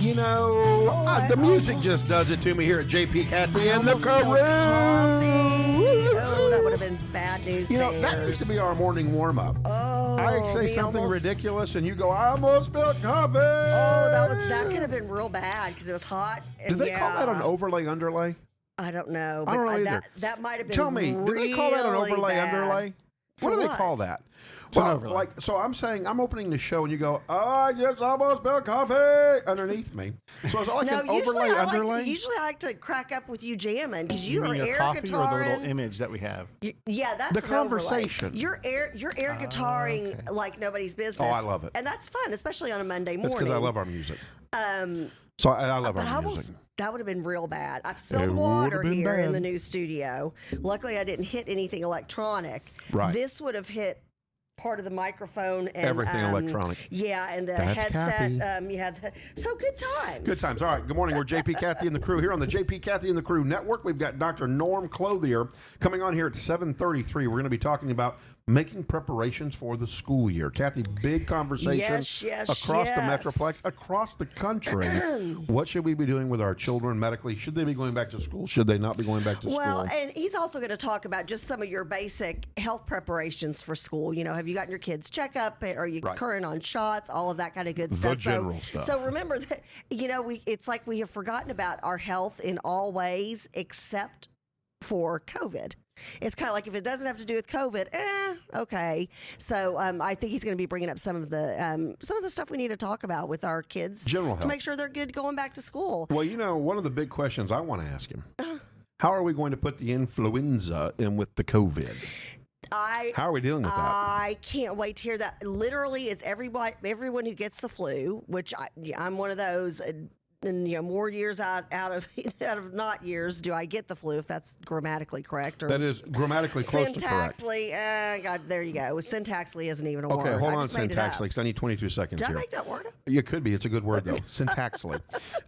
You know, the music just does it to me here at JP Cathy and the Crew. Oh, that would have been bad news. You know, that used to be our morning warm-up. Oh, I say something ridiculous, and you go, "I almost spilled coffee." Oh, that could have been real bad because it was hot. Did they call that an overlay underlay? I don't know. I don't know either. That might have been. Tell me, do they call that an overlay underlay? What do they call that? Well, so I'm saying I'm opening the show and you go, "Oh, I just almost spilled coffee" underneath me. So is it like an overlay underlay? Usually I like to crack up with you jamming because you are air coffee guitaring. or the little image that we have? Yeah, that's the an conversation. Overlay. You're air guitaring like nobody's business. Oh, I love it, and that's fun, especially on a Monday morning. That's because I love our music. So I love our music. That would have been real bad. I've spilled water here in the new studio. Luckily, I didn't hit anything electronic. Right. This would have hit part of the microphone and everything electronic. Yeah, and the That's headset. You had so good times. Good times. All right. Good morning. We're JP Cathy and the Crew here on the JP Cathy and the Crew Network. We've got Dr. Norm Clothier coming on here at 7:33. We're going to be talking about making preparations for the school year. Kathy, big conversation across the Metroplex, across the country. What should we be doing with our children medically? Should they be going back to school? Should they not be going back to school? Well, and he's also going to talk about just some of your basic health preparations for school. You know, have you gotten your kids' checkup? Are you current on shots? All of that kind of good stuff. The general stuff. So remember that, you know, it's like we have forgotten about our health in all ways except for COVID. It's kind of like if it doesn't have to do with COVID, okay. So I think he's going to be bringing up some of the stuff we need to talk about with our kids, general health, to make sure they're good going back to school. Well, you know, one of the big questions I want to ask him: how are we going to put the influenza in with the COVID? How are we dealing with that? I can't wait to hear that. Literally, it's everyone who gets the flu, which I'm one of those. And you know, more years out of not years do I get the flu, if that's grammatically correct. Or that is grammatically close to correct. Syntaxically, God, there you go. Syntaxically isn't even a word. Okay, hold on, syntaxically, because I need 22 seconds here. Did I make that word up? You could be. It's a good word, though. Syntaxically.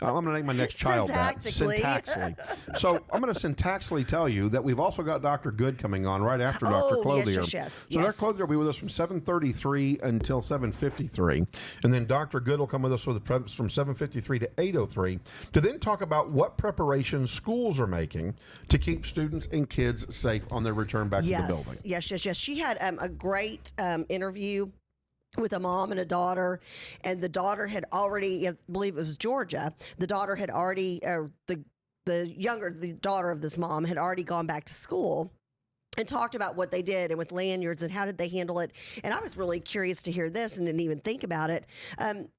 I'm going to name my next child that. Syntaxically. So I'm going to syntaxically tell you that we've also got Dr. Good coming on right after Dr. Clothier. Yes. So Dr. Clothier will be with us from 7:33 until 7:53. And then Dr. Good will come with us from 7:53 to 8:03 to then talk about what preparations schools are making to keep students and kids safe on their return back to the building. Yes. She had a great interview with a mom and a daughter, and the daughter had already, I believe it was Georgia, the daughter had already, the daughter of this mom had already gone back to school, and talked about what they did and with lanyards and how did they handle it. And I was really curious to hear this and didn't even think about it.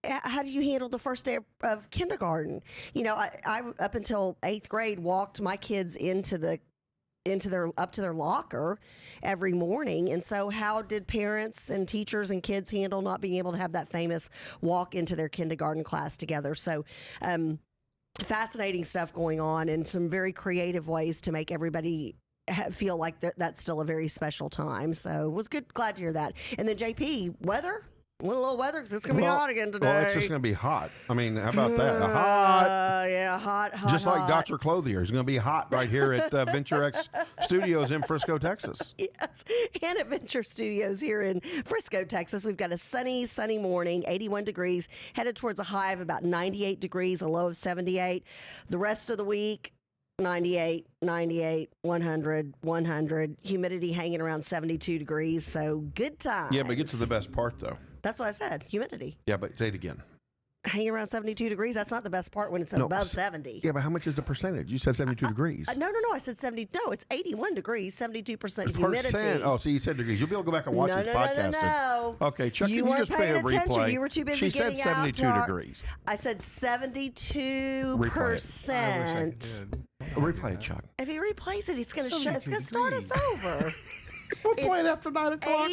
How do you handle the first day of kindergarten? You know, I up until 8th grade walked my kids into their locker every morning. And so how did parents and teachers and kids handle not being able to have that famous walk into their kindergarten class together? So, fascinating stuff going on and some very creative ways to make everybody feel like that's still a very special time. So it was good. Glad to hear that. And then JP, weather? A little weather because it's going to be hot again today. Well, it's just going to be hot. I mean, how about that? Hot. Yeah, hot. Just like Dr. Clothier. It's going to be hot right here at VentureX Studios in Frisco, Texas. Yes, and at Venture Studios here in Frisco, Texas. We've got a sunny morning, 81 degrees, headed towards a high of about 98 degrees, a low of 78. The rest of the week, 98, 100, humidity hanging around 72 degrees, so good times. Yeah, but get to the best part, though. That's what I said, humidity. Yeah, but say it again. Hanging around 72 degrees, that's not the best part when it's above 70. Yeah, but how much is the percentage? You said 72 degrees. No, I said 70. No, it's 81 degrees, 72% humidity. Oh, so you said degrees. You'll be able to go back and watch this podcast. No. Okay, Chuck, you can you just play a replay? You were too busy She said 72 degrees. I said 72%. Replay it, Chuck. If he replays it, it's going to start us over. We'll play it after 9 o'clock.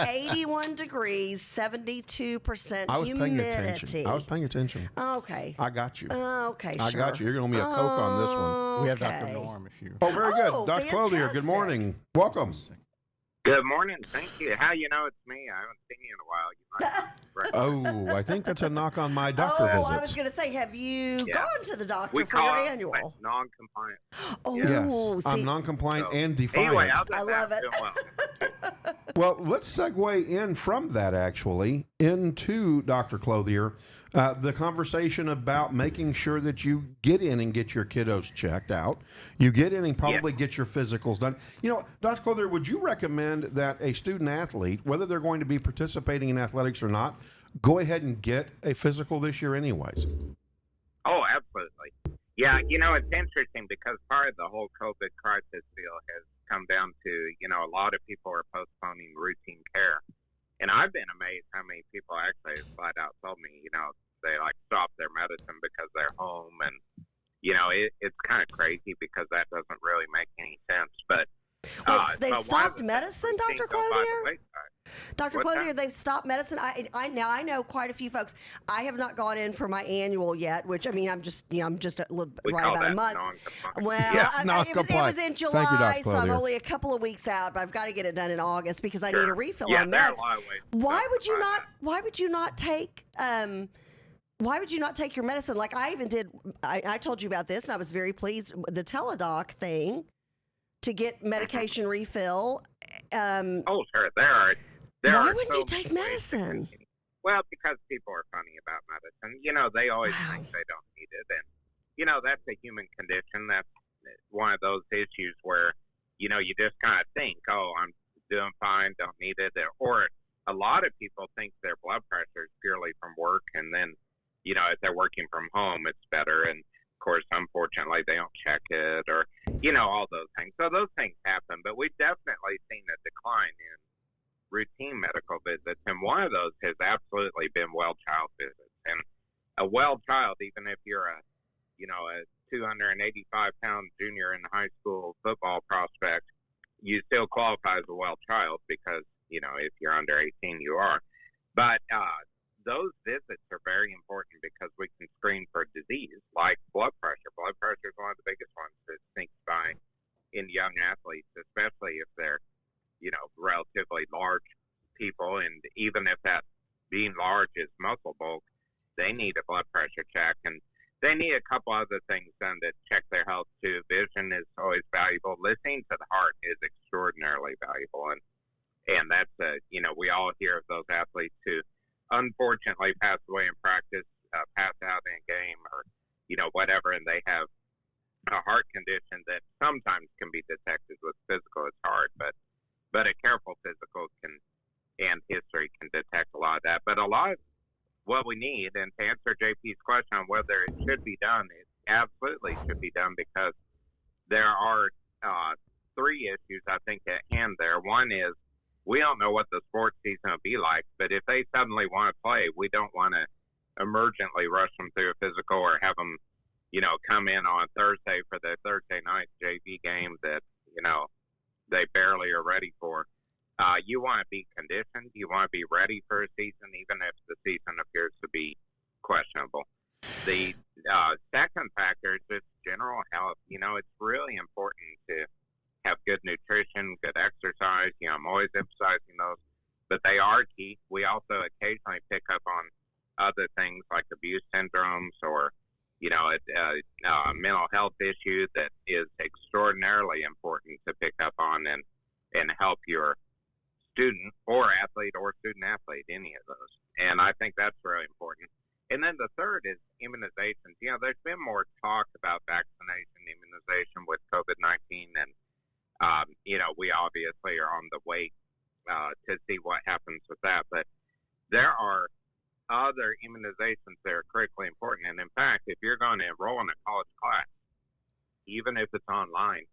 81 degrees, 72% I was humidity. I was paying attention. Okay. I got you. Okay, sure. I got you. You're going to owe me a Coke on this one. We have Dr. Norm if you... Oh, very good. Dr. Clothier, good morning. Welcome. Good morning. Thank you. How you know it's me? I haven't seen you in a while. You might Oh, I think that's a knock on my doctor visits. I was going to say, have you gone to the doctor for your annual? Non-compliant. Oh, yes. I'm non-compliant and defiant. Anyway, I love it. Well, let's segue in from that actually into Dr. Clothier, the conversation about making sure that you get in and get your kiddos checked out. You get in and probably get your physicals done. You know, Dr. Clothier, would you recommend that a student athlete, whether they're going to be participating in athletics or not, go ahead and get a physical this year anyways? Oh, absolutely. Yeah, you know, it's interesting because part of the whole COVID crisis deal has come down to, you know, a lot of people are postponing routine care. And I've been amazed how many people actually flat out told me, you know, they like stop their medicine because they're home. And, you know, it's kind of crazy because that doesn't really make any sense. But they've stopped medicine, Dr. Clothier? Dr. Clothier, they've stopped medicine. I know quite a few folks. I have not gone in for my annual yet, which I mean, I'm just a little right about a month. Well, it was in July, so I'm only a couple of weeks out, but I've got to get it done in August because I need a refill on meds. Why would you not? Why would you not take? Why would you not take your medicine? Like I even did. I told you about this, and I was very pleased with the Teladoc thing to get medication refill. Oh, sure, Why wouldn't you take medicine? Well, because people are funny about medicine. You know, they always think they don't need it. And, you know, that's a human condition. That's one of those issues where, you know, you just kind of think, oh, I'm doing fine, don't need it. Or a lot of people think their blood pressure is purely from work. And then, you know, if they're working from home, it's better. And, of course, unfortunately, they don't check it or, you know, all those things. So those things happen. But we've definitely seen a decline in routine medical visits, and one of those has absolutely been well child visits. And a well child, even if you're a 285-pound junior in high school football prospect, you still qualify as a well child because, you know, if you're under 18, you are. But those visits are very important because we can screen for disease like blood pressure. Blood pressure is one of the biggest ones that sneaks by in young athletes, especially if they're, you know, relatively large people. And even if that being large is muscle bulk, they need a blood pressure check. And they need a couple other things done to check their health too. Vision is always valuable. Listening to the heart is extraordinarily valuable. And that's, you know, we all hear of those athletes who unfortunately pass away in practice, pass out in a game or, you know, whatever. And they have a heart condition that sometimes can be detected with physical. It's hard, but a careful physical and history can detect a lot of that. But a lot of what we need, and to answer JP's question on whether it should be done, it absolutely should be done because there are three issues, I think, at hand there. One is we don't know what the sports season will be like, but if they suddenly want to play, we don't want to emergently rush them through a physical or have them, you know, come in on Thursday for the Thursday night JV game that, you know, they barely are ready for. You want to be conditioned. You want to be ready for a season, even if the season appears to be questionable. The second factor is just general health. You know, it's really important to have good nutrition, good exercise. You know, I'm always emphasizing those, but they are key. We also occasionally pick up on other things like abuse syndromes or, you know, a mental health issue that is extraordinarily important to pick up on and help your student or athlete or student athlete, any of those. And I think that's really important. And then the third is immunizations. You know, there's been more talk about vaccination, immunization with COVID-19. And, you know, we obviously are on the wait to see what happens with that. But there are other immunizations that are critically important. And in fact, if you're going to enroll in a college class, even if it's online,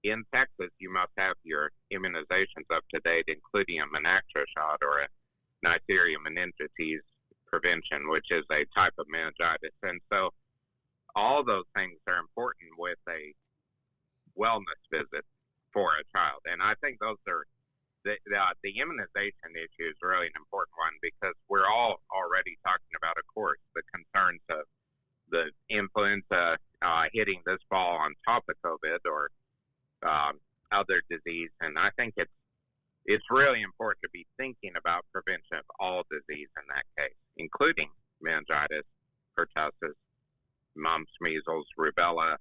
in Texas, you must have your immunizations up to date, including a menaxtra shot or a Neisseria meningitis prevention, which is a type of meningitis. And so all those things are important with a wellness visit for a child. And I think those are the immunization issue is really an important one because we're all already talking about, of course, the concerns of the influenza hitting this fall on top of COVID or other disease. And I think it's really important to be thinking about prevention of all disease in that case, including meningitis, pertussis, mumps, measles, rubella,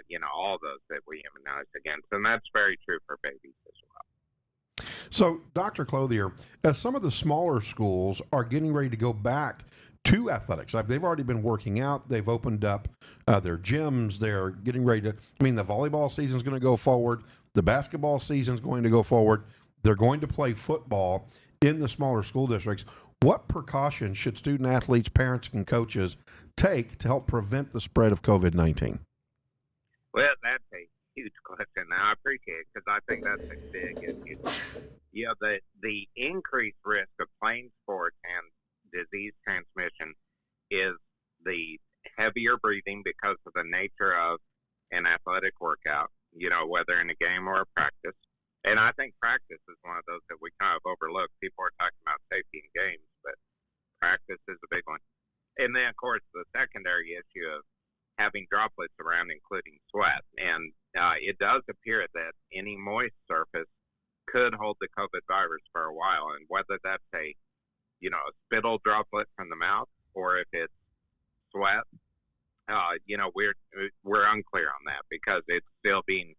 you know, all those that we immunize against. And that's very true for babies as well. So, Dr. Clothier, as some of the smaller schools are getting ready to go back to athletics, like they've already been working out, they've opened up their gyms, they're getting ready to, the volleyball season is going to go forward, the basketball season is going to go forward, they're going to play football in the smaller school districts. What precautions should student athletes, parents, and coaches take to help prevent the spread of COVID-19? Well, that's a huge question. I appreciate it because I think that's a big issue. The increased risk of playing sports and disease transmission is the heavier breathing because of the nature of an athletic workout, whether in a game or a practice. And I think practice is one of those that we kind of overlook. People are talking about safety in games, but practice is a big one. And then, of course, the secondary issue of having droplets around, including sweat. And it does appear that any moist surface could hold the COVID virus for a while. And whether that's a spittle droplet from the mouth or if it's sweat, we're unclear on that because it's still being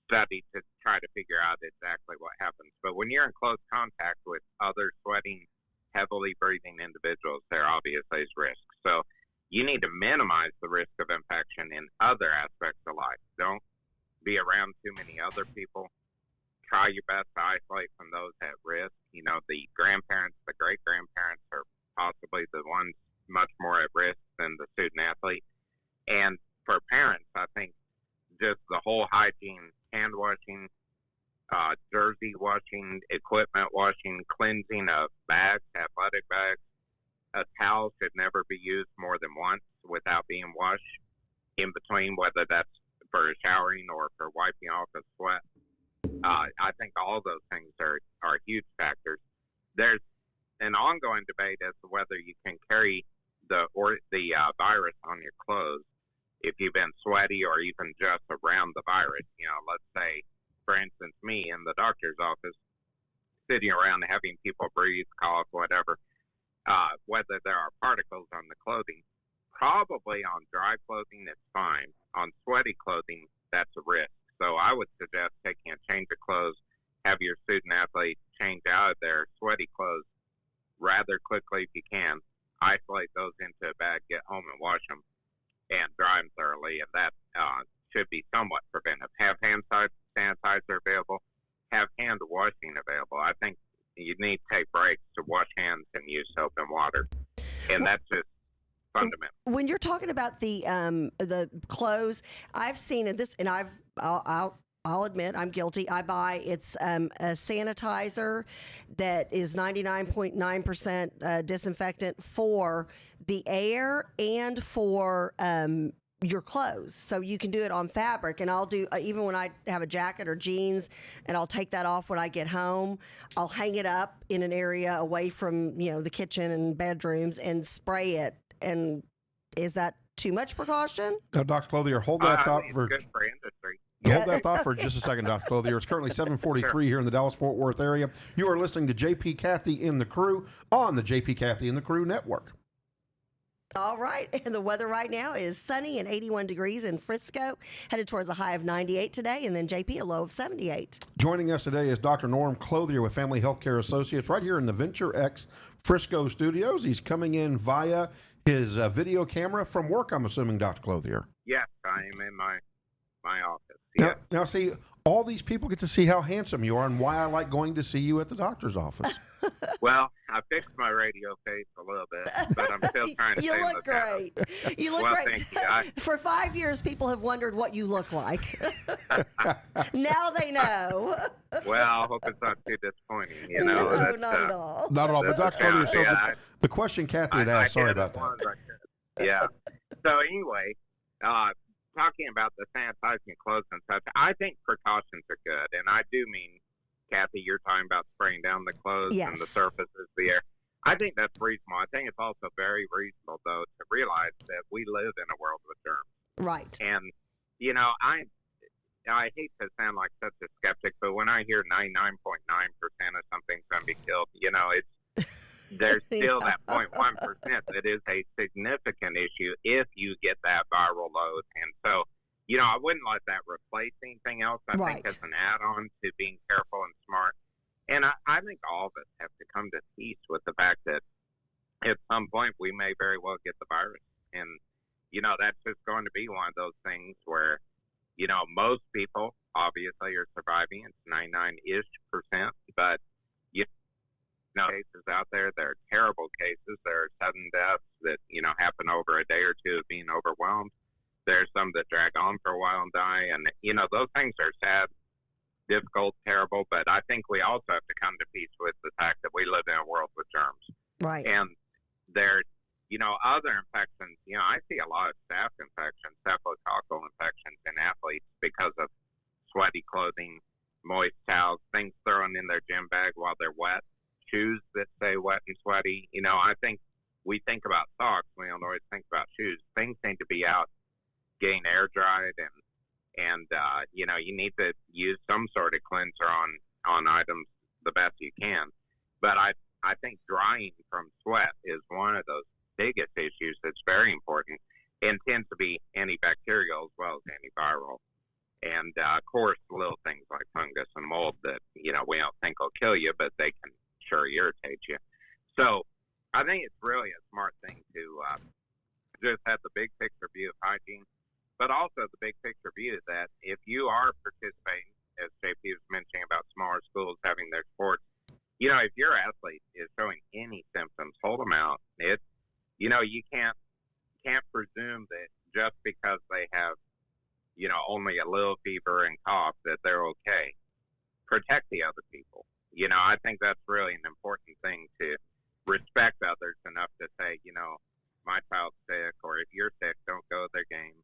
studied to try to figure out exactly what happens. But when you're in close contact with other sweating, heavily breathing individuals, there obviously is risk. So you need to minimize the risk of infection in other aspects of life. Don't be around too many other people. Try your best to isolate from those at risk. The grandparents, the great-grandparents are possibly the ones much more at risk than the student athlete. And for parents, I think just the whole hygiene, hand washing, jersey washing, equipment washing, cleansing of bags, athletic bags. A towel should never be used more than once without being washed in between, whether that's for showering or for wiping off a sweat. I think all those things are huge factors. There's an ongoing debate as to whether you can carry the virus on your clothes if you've been sweaty or even just around the virus. Let's say, for instance, me in the doctor's office, sitting around having people breathe, cough, whatever, whether there are particles on the clothing. Probably on dry clothing, it's fine. On sweaty clothing, that's a risk. So I would suggest taking a change of clothes, have your student athlete change out of their sweaty clothes rather quickly if you can, isolate those into a bag, get home and wash them, and dry them thoroughly, and that should be somewhat preventive. Have hand sanitizer available, have hand washing available. I think you need to take breaks to wash hands and use soap and water, and that's just fundamental. When you're talking about the clothes, I've seen this, and I'll admit I'm guilty. I buy a sanitizer that is 99.9% disinfectant for the air and for your clothes. So you can do it on fabric, and I'll do even when I have a jacket or jeans, and I'll take that off when I get home. I'll hang it up in an area away from the kitchen and bedrooms and spray it. And is that too much precaution? Now, Dr. Clothier, hold that thought for good for industry. Hold that thought for just a second, Dr. Clothier. It's currently 7:43 here in the Dallas-Fort Worth area. You are listening to JP Cathy in the Crew on the JP Cathy in the Crew Network. All right. And the weather right now is sunny and 81 degrees in Frisco, headed towards a high of 98 today, and then JP a low of 78. Joining us today is Dr. Norm Clothier with Family Healthcare Associates right here in the VentureX-Frisco studios. He's coming in via his video camera from work, I'm assuming, Dr. Clothier. Yes, I am in my office. Now, see, all these people get to see how handsome you are and why I like going to see you at the doctor's office. Well, I fixed my radio face a little bit, but I'm still trying to You look great. You look great. Thank you. For 5 years, people have wondered what you look like. Now they know. Well, I hope it's not too disappointing. No, not at all. Not at all. But Dr. Clothier, so the question Cathy had asked, sorry about that. Yeah. So anyway, talking about the sanitizing clothes and such, I think precautions are good. And I do mean, Cathy, you're talking about spraying down the clothes and the surfaces, the air. I think that's reasonable. I think it's also very reasonable, though, to realize that we live in a world with germs. Right. And, I hate to sound like such a skeptic, but when I hear 99.9% of something's going to be killed, there's still that 0.1% that is a significant issue if you get that viral load. And so, I wouldn't let that replace anything else. I think it's an add-on to being careful and smart. And I think all of us have to come to peace with the fact that at some point we may very well get the virus. And, that's just going to be one of those things where, most people obviously are surviving. It's 99-ish%. But, cases out there, there are terrible cases. There are sudden deaths that, happen over a day or two of being overwhelmed. There's some that drag on for a while and die. And, those things are sad, difficult, terrible. But I think we also have to come to peace with the fact that we live in a world with germs. Right. And there's, other infections. I see a lot of staph infections, staphylococcal infections in athletes because of sweaty clothing, moist towels, things thrown in their gym bag while they're wet, shoes that stay wet and sweaty. I think we think about socks. We don't always think about shoes. Things need to be out, getting air dried, and you need to use some sort of cleanser on items the best you can. But I think drying from sweat is one of those biggest issues that's very important and tends to be antibacterial as well as antiviral. And, of course, little things like fungus and mold that, we don't think will kill you, but they can sure irritate you. So I think it's really a smart thing to just have the big picture view of hygiene, but also the big picture view that if you are participating, as JP was mentioning about smaller schools having their sports, if your athlete is showing any symptoms, hold them out. You can't presume that just because they have, only a little fever and cough that they're okay. Protect the other people. I think that's really an important thing, to respect others enough to say, my child's sick, or if you're sick, don't go to their game.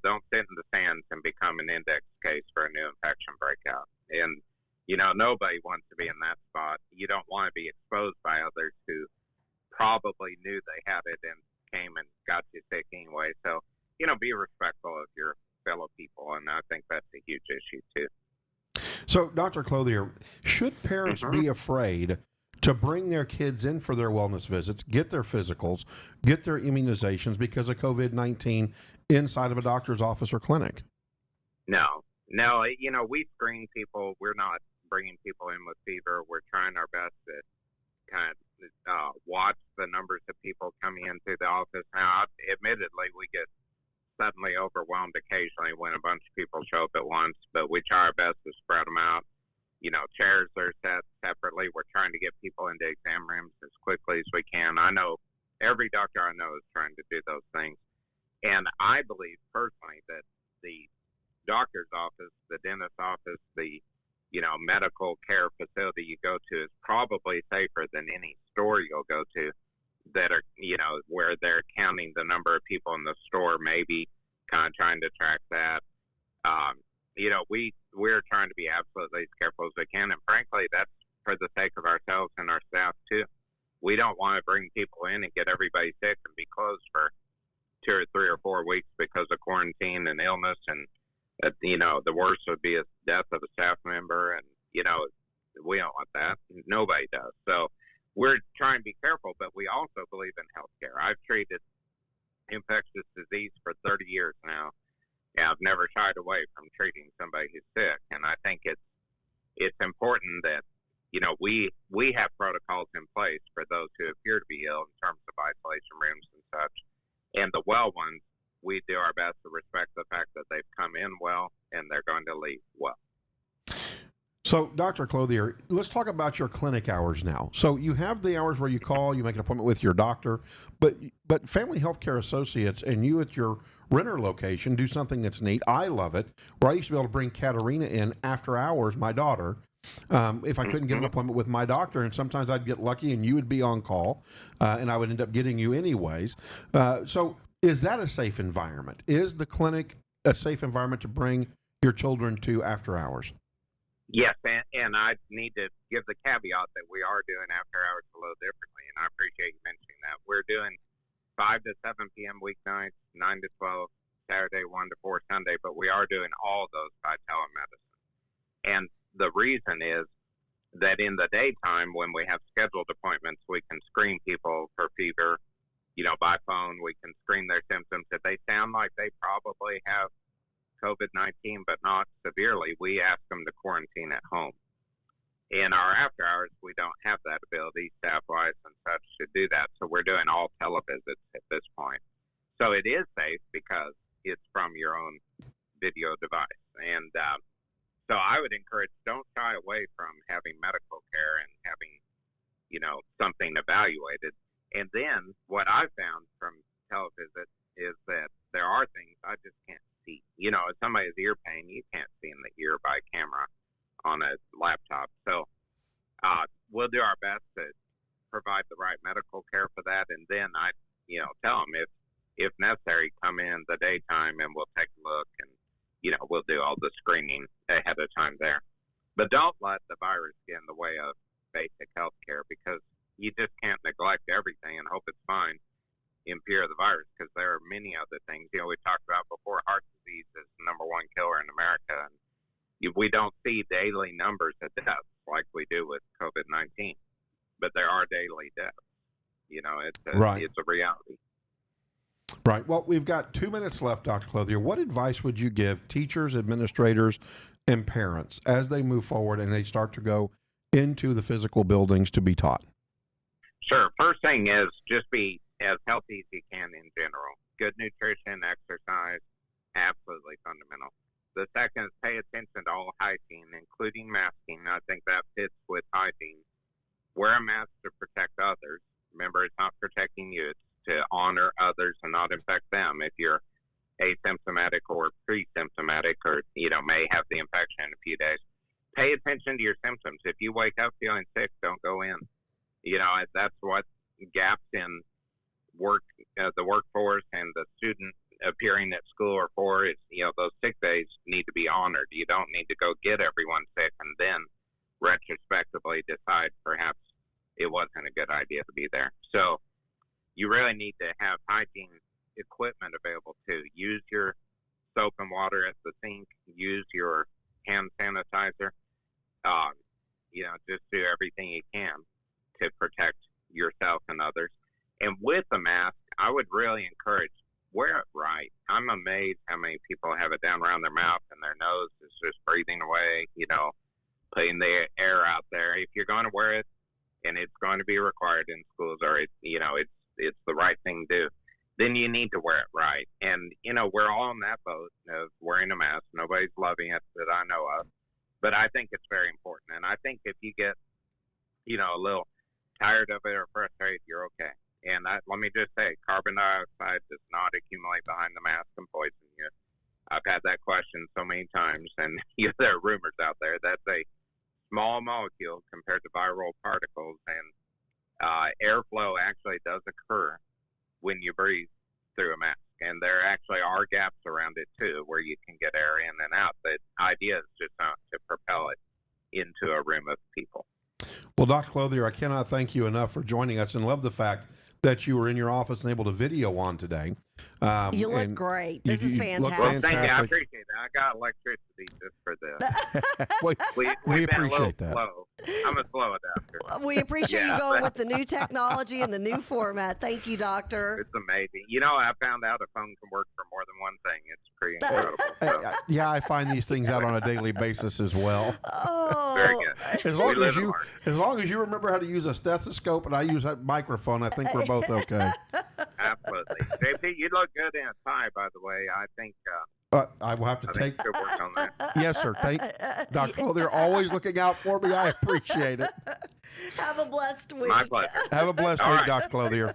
Don't sit in the stands and become an index case for a new infection breakout. And, nobody wants to be in that spot. You don't want to be exposed by others who probably knew they had it and came and got you sick anyway. So, be respectful of your fellow people. And I think that's a huge issue too. So, Dr. Clothier, should parents be afraid to bring their kids in for their wellness visits, get their physicals, get their immunizations because of COVID-19 inside of a doctor's office or clinic? No. We screen people. We're not bringing people in with fever. We're trying our best to kind of watch the numbers of people coming into the office. Now, admittedly, we get suddenly overwhelmed occasionally when a bunch of people show up at once, but we try our best to spread them out. Chairs are set separately. We're trying to get people into exam rooms as quickly as we can. I know every doctor I know is trying to do those things. And I believe personally that the doctor's office, the dentist's office, the medical care facility you go to is probably safer than any store you'll go to that are, where they're counting the number of people in the store, maybe kind of trying to track that. We're trying to be absolutely as careful as we can. And frankly, that's for the sake of ourselves and our staff too. We don't want to bring people in and get everybody sick and be closed for 2 or 3 or 4 weeks because of quarantine and illness. And, the worst would be a death of a staff member. And, we don't want that. Nobody does. So we're trying to be careful, but we also believe in healthcare. I've treated infectious disease for 30 years now. And I've never shied away from treating somebody who's sick. And I think it's important that, we have protocols in place for those who appear to be ill in terms of isolation rooms and such. And the well ones, we do our best to respect the fact that they've come in well and they're going to leave well. So, Dr. Clothier, let's talk about your clinic hours now. So you have the hours where you call, you make an appointment with your doctor, but Family Healthcare Associates and you at your Renner location do something that's neat. I love it, where I used to be able to bring Katerina in after hours, my daughter, if I couldn't get an appointment with my doctor, and sometimes I'd get lucky and you would be on call, and I would end up getting you anyways. So is that a safe environment? Is the clinic a safe environment to bring your children to after hours? Yes, and I need to give the caveat that we are doing after hours a little differently, and I appreciate you mentioning that. We're doing 5 to 7 p.m. weeknights, 9 to 12 Saturday, 1 to 4 Sunday, but we are doing all those by telemedicine. And the reason is that in the daytime, when we have scheduled appointments, we can screen people for fever, by phone. We can screen their symptoms. If they sound like they probably have COVID-19, but not severely, we ask them to quarantine at home. In our after hours, we don't have that ability, staff-wise and such, to do that. So we're doing all televisits at this point. So it is safe because it's from your own video device. And so I would encourage, don't shy away from having medical care and having, something evaluated. And then what I found from televisit is that there are things I just can't see. If somebody has ear pain, you can't see in the ear by camera on a laptop. So we'll do our best to provide the right medical care for that. And then I, tell them if necessary, come in the daytime and we'll take a look and, we'll do all the screening ahead of time there. But don't let the virus get in the way of basic health care, because you just can't neglect everything and hope it's fine in fear of the virus, because there are many other things. We talked about before, heart disease is the #1 killer in America. And we don't see daily numbers of deaths like we do with COVID-19, but there are daily deaths. It's a reality. Right. Well, we've got 2 minutes left, Dr. Clothier. What advice would you give teachers, administrators, and parents as they move forward and they start to go into the physical buildings to be taught? Sure. First thing is just be as healthy as you can in general. Good nutrition, exercise, absolutely fundamental. The second is pay attention to all hygiene, including masking. I think that fits with hygiene. Wear a mask to protect others. Remember, it's not protecting you. It's to honor others and not infect them. If you're asymptomatic or pre-symptomatic or, may have the infection in a few days, pay attention to your symptoms. If you wake up feeling sick, don't go in. That's what gaps in the workforce and the student appearing at school are for. Is, those sick days need to be honored. You don't need to go get everyone sick and then retrospectively decide perhaps it wasn't a good idea to be there. So you really need to have hygiene equipment available too. Use your soap and water at the sink. Use your hand sanitizer. Just do everything you can to protect yourself and others. And with a mask, I would really encourage, wear it right. I'm amazed how many people have it down around their mouth and their nose is just breathing away, putting the air out there. If you're going to wear it, and it's going to be required in schools, or it's the right thing to do, then you need to wear it right. And, we're all in that boat of wearing a mask. Nobody's loving it that I know of. But I think it's very important. And I think if you get, a little tired of it or frustrated, you're okay. And let me just say, carbon dioxide does not accumulate behind the mask and poison you. I've had that question so many times, and there are rumors out there. That's a small molecule compared to viral particles, and airflow actually does occur when you breathe through a mask. And there actually are gaps around it, too, where you can get air in and out. The idea is just not to propel it into a room of people. Well, Dr. Clothier, I cannot thank you enough for joining us, and love the fact that you were in your office and able to video on today. You look great. This is fantastic. Well, thank you. I appreciate that. I got electricity just for this. we appreciate that. Slow. I'm a slow adapter. We appreciate you going with the new technology and the new format. Thank you, Doctor. It's amazing. I found out a phone can work for more than one thing. It's pretty incredible. So. Yeah, I find these things out on a daily basis as well. Oh, very good. As long as you remember how to use a stethoscope and I use that microphone, I think we're both okay. Absolutely. JP, you look good in a tie, by the way. I think I will have to take. Good work on that. Yes, sir. Thank Dr. Clothier, always looking out for me. I appreciate it. Have a blessed week. My pleasure. Have a blessed week, right. Dr. Clothier.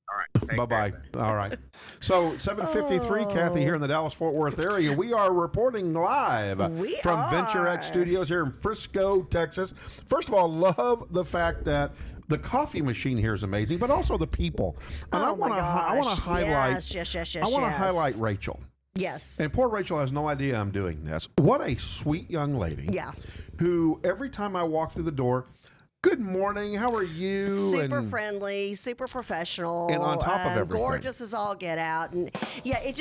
All right. Bye-bye. All right. So 7:53, Kathy here in the Dallas-Fort Worth area. We are reporting live from VentureX Studios here in Frisco, Texas. First of all, love the fact that the coffee machine here is amazing, but also the people. And I want to highlight. Yes. I want to highlight Rachel. Yes. And poor Rachel has no idea I'm doing this. What a sweet young lady. Yeah. Who every time I walk through the door, good morning, how are you? Super friendly, super professional, and on top of everything, gorgeous as all get out. And yeah, it's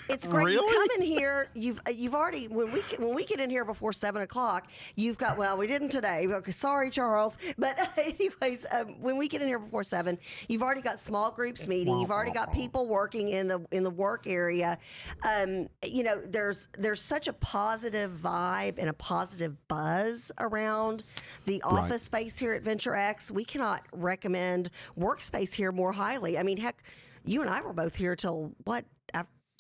It's great. Really? You come in here. You've already when we get in here before 7:00, you've got we didn't today. Okay, sorry, Charles. But anyways, when we get in here before 7, you've already got small groups meeting. You've already got people working in the work area. There's such a positive vibe and a positive buzz around the office space here at VentureX. We cannot recommend workspace here more highly. I mean, heck, you and I were both here till what?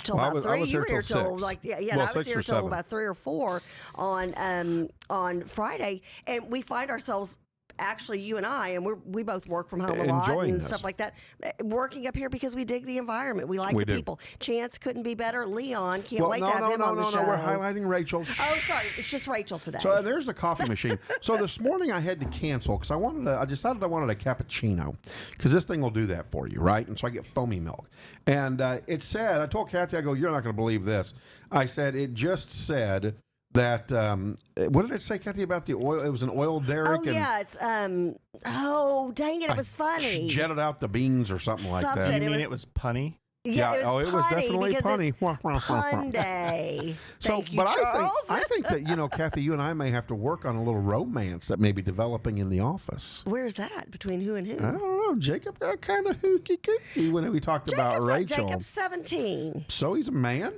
Till about 3. I was You were here till till 6. and I was here till about 3 or 4 on Friday, and we find ourselves. Actually, you and I, and we both work from home a lot and stuff like that, working up here because we dig the environment. We like the people. Chance couldn't be better. Leon, can't wait to have him on the show. No, we're highlighting Rachel. Oh, sorry. It's just Rachel today. So there's the coffee machine. So this morning I had to cancel because I decided I wanted a cappuccino because this thing will do that for you, right? And so I get foamy milk. And it said, I told Kathy, I go, you're not going to believe this. I said, it just said that what did it say, Kathy, about the oil? It was an oil derrick. Oh, yeah, it's dang it, it was funny. Jetted out the beans or something like that. You mean it was punny? Yeah, it was was definitely punny. Pun day. Thank you, but Charles. I think that Kathy, you and I may have to work on a little romance that may be developing in the office. Where's that? Between who and who? I don't know. Jacob got kind of hooky cooky when we talked about Rachel. Jacob's 17. So he's a man.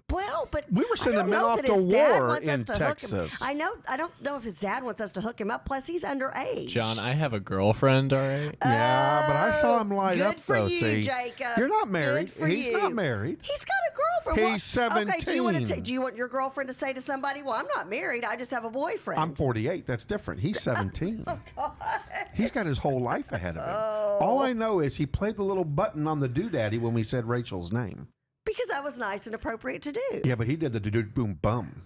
Well, but we were sending men off to war in Texas. I don't know if his dad wants us to hook him up. Plus, he's underage. John, I have a girlfriend, all right? Yeah, but I saw him light up, for though. You, see, Jacob. You're not married. Good for He's you. not married. He's got a girlfriend. He's 17. Okay, do you want your girlfriend to say to somebody, "Well, I'm not married. I just have a boyfriend." I'm 48. That's different. He's 17. Oh, God. He's got his whole life ahead of him. Oh. All I know is he played the little button on the doodaddy when we said Rachel's name. Because that was nice and appropriate to do. Yeah, but he did the boom bum,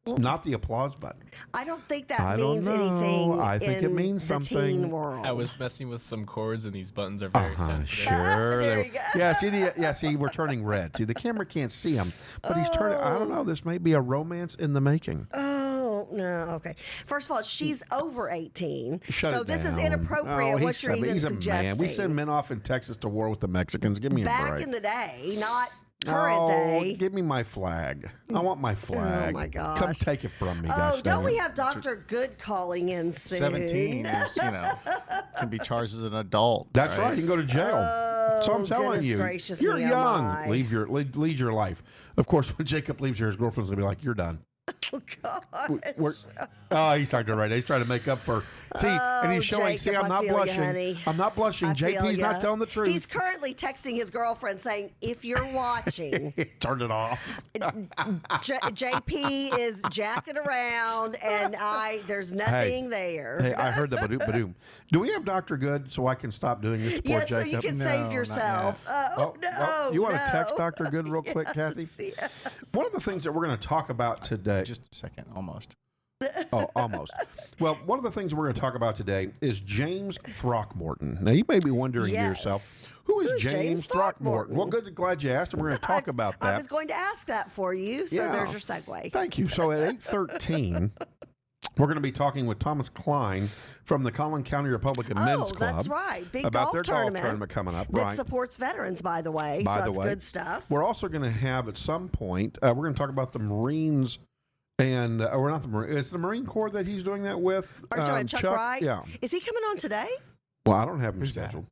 not the applause button. I don't think that means anything. I think it means the something. Teen world. I was messing with some chords, and these buttons are very sensitive. Sure. There you go. See, we're turning red. See, the camera can't see him, but he's turning. I don't know. This may be a romance in the making. Oh, no. Okay. First of all, she's over 18. Shut so it this is down. inappropriate. Oh, what you're even he's suggesting. a man. We send men off in Texas to war with the Mexicans. Give me a break. Back in the day, not current day. Give me my flag. I want my flag. Oh, my gosh. Come take it from me. Oh, don't we have Dr. Good calling in soon? 17 is, can be charged as an adult. That's right. You can go to jail. So I'm telling goodness you, gracious you're me, oh young. my. Lead your life. Of course, when Jacob leaves here, his girlfriend's gonna be like, "You're done." Oh, God. He's talking right. He's trying to make up for. See, and he's showing. Jacob, I'm not blushing. I'm not blushing. JP's not telling the truth. He's currently texting his girlfriend saying, "If you're watching, turn it off." JP is jacking around, and there's nothing there." Hey, I heard the badoom. Do we have Dr. Good so I can stop doing this to poor Yes, so Jacob? you can save yourself. No. You want to text Dr. Good real quick, Kathy? Yes. One of the things that we're going to talk about today. Just a second, almost. Oh, almost. Well, one of the things we're going to talk about today is James Throckmorton. Now, you may be wondering to yourself, who's James Throckmorton? Well, glad you asked, and we're going to talk about that. I was going to ask that for you, so there's your segue. Thank you. So at 8:13, we're going to be talking with Thomas Klein from the Collin County Republican Men's Club. Oh, that's right. Big about golf their tournament golf tournament coming up. That supports veterans, by the way. So that's good stuff. We're also going to have, at some point, we're going to talk about the Marines. And we're not the Marine. It's the Marine Corps that he's doing that with. Chuck Wright. Yeah. Is he coming on today? Well, I don't have him scheduled.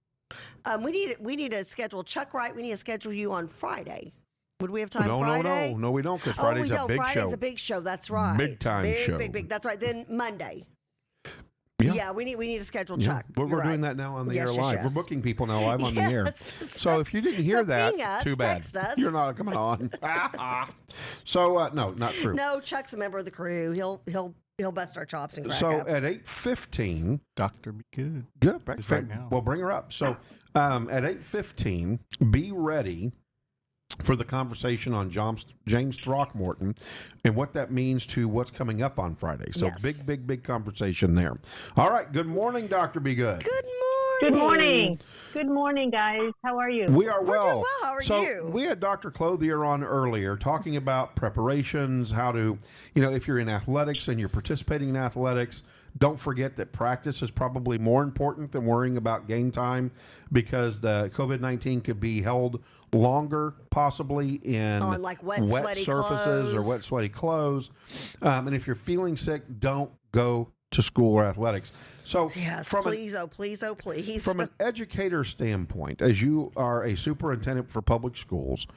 We need to schedule Chuck Wright. We need to schedule you on Friday. Would we have time Friday? No, we don't, because Friday's a big show. Friday's a big show. That's right. Big time show. Big. That's right. Then Monday. Yeah, we need to schedule Chuck. We're doing that now on the air live. We're booking people now live on the air. So if you didn't hear that, too bad. Text us. You're not coming on. So no, not true. No, Chuck's a member of the crew. He'll bust our chops and crack so up. at 8:15, Dr. Be Good. Good. Right now. Well, bring her up. So at 8:15, be ready for the conversation on James Throckmorton and what that means to what's coming up on Friday. So big conversation there. All right. Good morning, Dr. Be Good. Good morning. Good morning. Good morning, guys. How are you? We are well. We're doing well. How are you? We had Dr. Clothier on earlier talking about preparations, how to, if you're in athletics and you're participating in athletics, Don't forget that practice is probably more important than worrying about game time, because the COVID-19 could be held longer, possibly in On, like, wet, sweaty surfaces or clothes. wet, sweaty clothes. And if you're feeling sick, don't go to school or athletics. So Yes, from an please, oh, please, oh, please. from an educator standpoint, as you are a superintendent for public schools,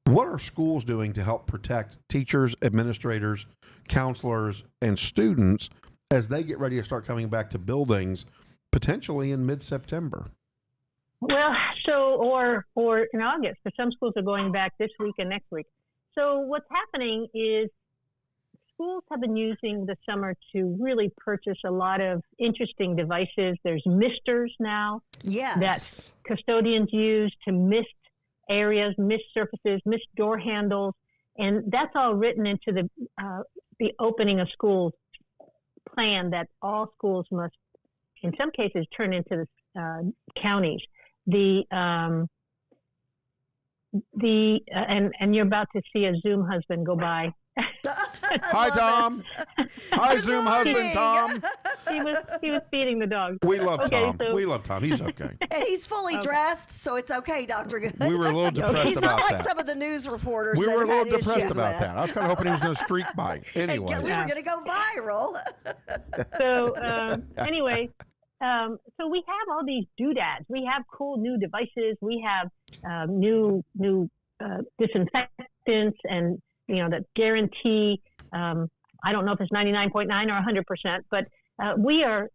what are schools doing to help protect teachers, administrators, counselors, and students as they get ready to start coming back to buildings potentially in mid-September? Well, or in August, because some schools are going back this week and next week. So what's happening is schools have been using the summer to really purchase a lot of interesting devices. There's misters now yes. that custodians use to mist areas, mist surfaces, mist door handles, and that's all written into the opening of schools plan that all schools must, in some cases, turn into the counties. And you're about to see a Zoom husband go by. Hi, Tom. Hi, Good Zoom morning. husband, Tom. He was feeding the dog. We love Okay, Tom. so- We love Tom. He's okay. And he's fully dressed, so it's okay, Dr. Good. We were a little depressed He's about not like that. some of the news reporters We that were a have little had depressed issues about with. that. I was kind of hoping he was going to streak by. And Anyway. we were going to go viral. So anyway, so we have all these doodads. We have cool new devices. We have new disinfectants, and that guarantee. I don't know if it's 99.9 or 100%, but we are.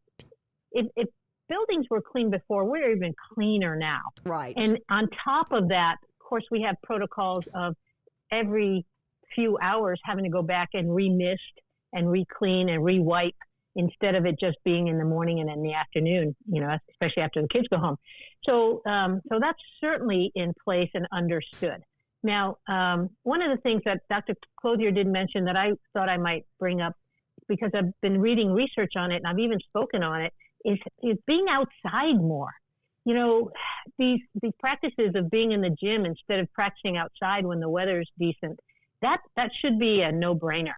If buildings were clean before, we're even cleaner now. Right. And on top of that, of course, we have protocols of every few hours having to go back and remist and re-clean and re-wipe, instead of it just being in the morning and in the afternoon, especially after the kids go home. So that's certainly in place and understood. Now, one of the things that Dr. Clothier did mention that I thought I might bring up, because I've been reading research on it and I've even spoken on it, is being outside more. These practices of being in the gym instead of practicing outside when the weather's decent, that should be a no-brainer.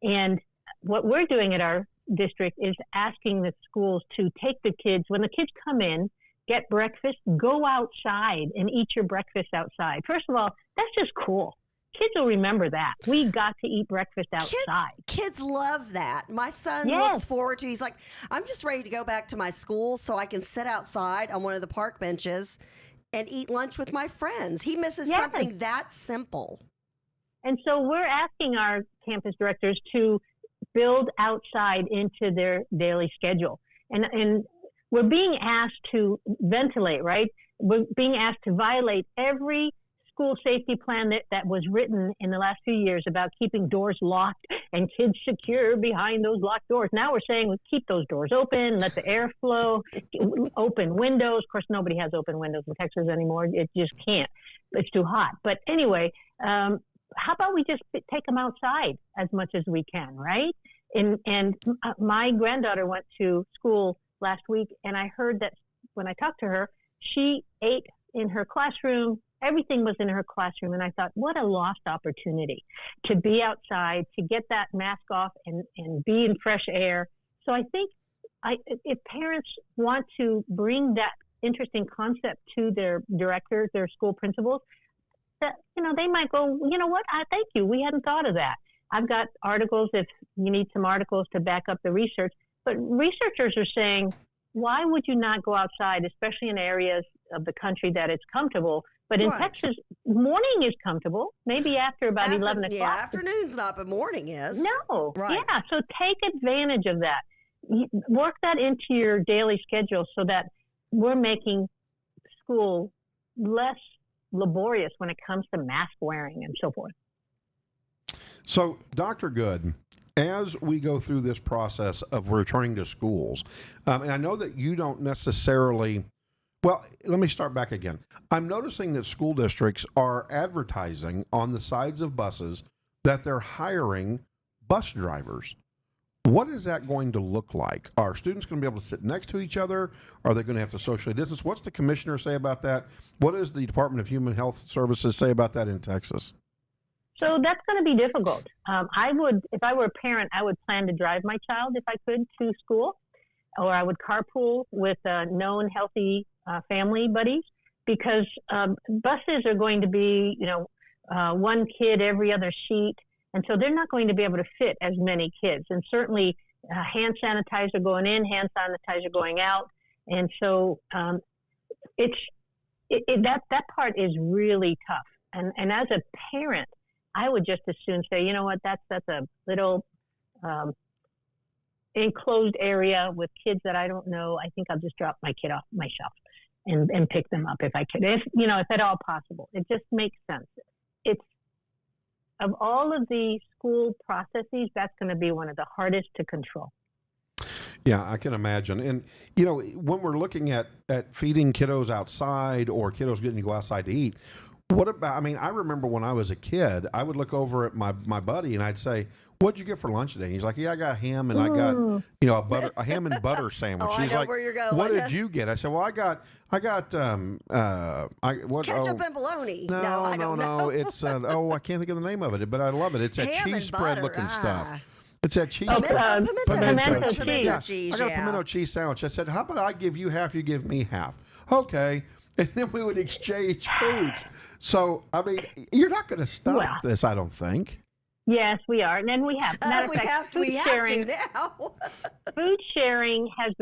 And what we're doing at our district is asking the schools to take the kids, when the kids come in, get breakfast, go outside and eat your breakfast outside. First of all, that's just cool. Kids will remember that. We got to eat breakfast outside. Kids love that. My son Yes. looks forward to, he's like, I'm just ready to go back to my school so I can sit outside on one of the park benches and eat lunch with my friends. He misses Yes. something that simple. And so we're asking our campus directors to build outside into their daily schedule. And we're being asked to ventilate, right? We're being asked to violate every school safety plan that was written in the last few years about keeping doors locked and kids secure behind those locked doors. Now we're saying we keep those doors open, let the air flow, open windows. Of course, nobody has open windows in Texas anymore. It just can't. It's too hot. But anyway, how about we just take them outside as much as we can, right? And my granddaughter went to school last week, and I heard that when I talked to her, she ate in her classroom. Everything was in her classroom. And I thought, what a lost opportunity to be outside, to get that mask off and be in fresh air. So I think if parents want to bring that interesting concept to their directors, their school principals, that, they might go, you know what? Thank you. We hadn't thought of that. I've got articles if you need some articles to back up the research. But researchers are saying, why would you not go outside, especially in areas of the country that it's comfortable? But in Right. Texas, morning is comfortable, maybe after about 11 o'clock. Yeah, afternoon's not, but morning is. No. Right. Yeah, so take advantage of that. Work that into your daily schedule so that we're making school less laborious when it comes to mask wearing and so forth. So, Dr. Good, as we go through this process of returning to schools, and I know that you don't necessarily, well, let me start back again. I'm noticing that school districts are advertising on the sides of buses that they're hiring bus drivers. What is that going to look like? Are students going to be able to sit next to each other? Are they going to have to socially distance? What's the commissioner say about that? What does the Department of Human Health Services say about that in Texas? So that's going to be difficult. If I were a parent, I would plan to drive my child if I could to school, or I would carpool with known healthy family buddies, because buses are going to be, one kid every other seat, and so they're not going to be able to fit as many kids. And certainly, hand sanitizer going in, hand sanitizer going out, and so that part is really tough. And as a parent, I would just as soon say, you know what, that's a little enclosed area with kids that I don't know. I think I'll just drop my kid off myself and pick them up if I could, if at all possible. It just makes sense. It's, of all of the school processes, that's going to be one of the hardest to control. Yeah, I can imagine. And, when we're looking at feeding kiddos outside or kiddos getting to go outside to eat, what about, I remember when I was a kid, I would look over at my buddy and I'd say, "What'd you get for lunch today?" And he's like, "Yeah, I got ham and I got, a ham and butter sandwich." Oh, I He's know like, where you're going. "What did you get?" I said, "Well, I got ketchup and bologna." No, I don't know. It's, I can't think of the name of it, but I love it. It's that Ham and cheese spread looking butter, stuff. It's that cheese Pimento spread. cheese. I got a pimento cheese sandwich. I said, "How about I give you half, you give me half?" Okay. And then we would exchange foods. So, you're not going to stop this, I don't think. Yes, we are. And then we have. Matter of fact, we have to now. Food sharing has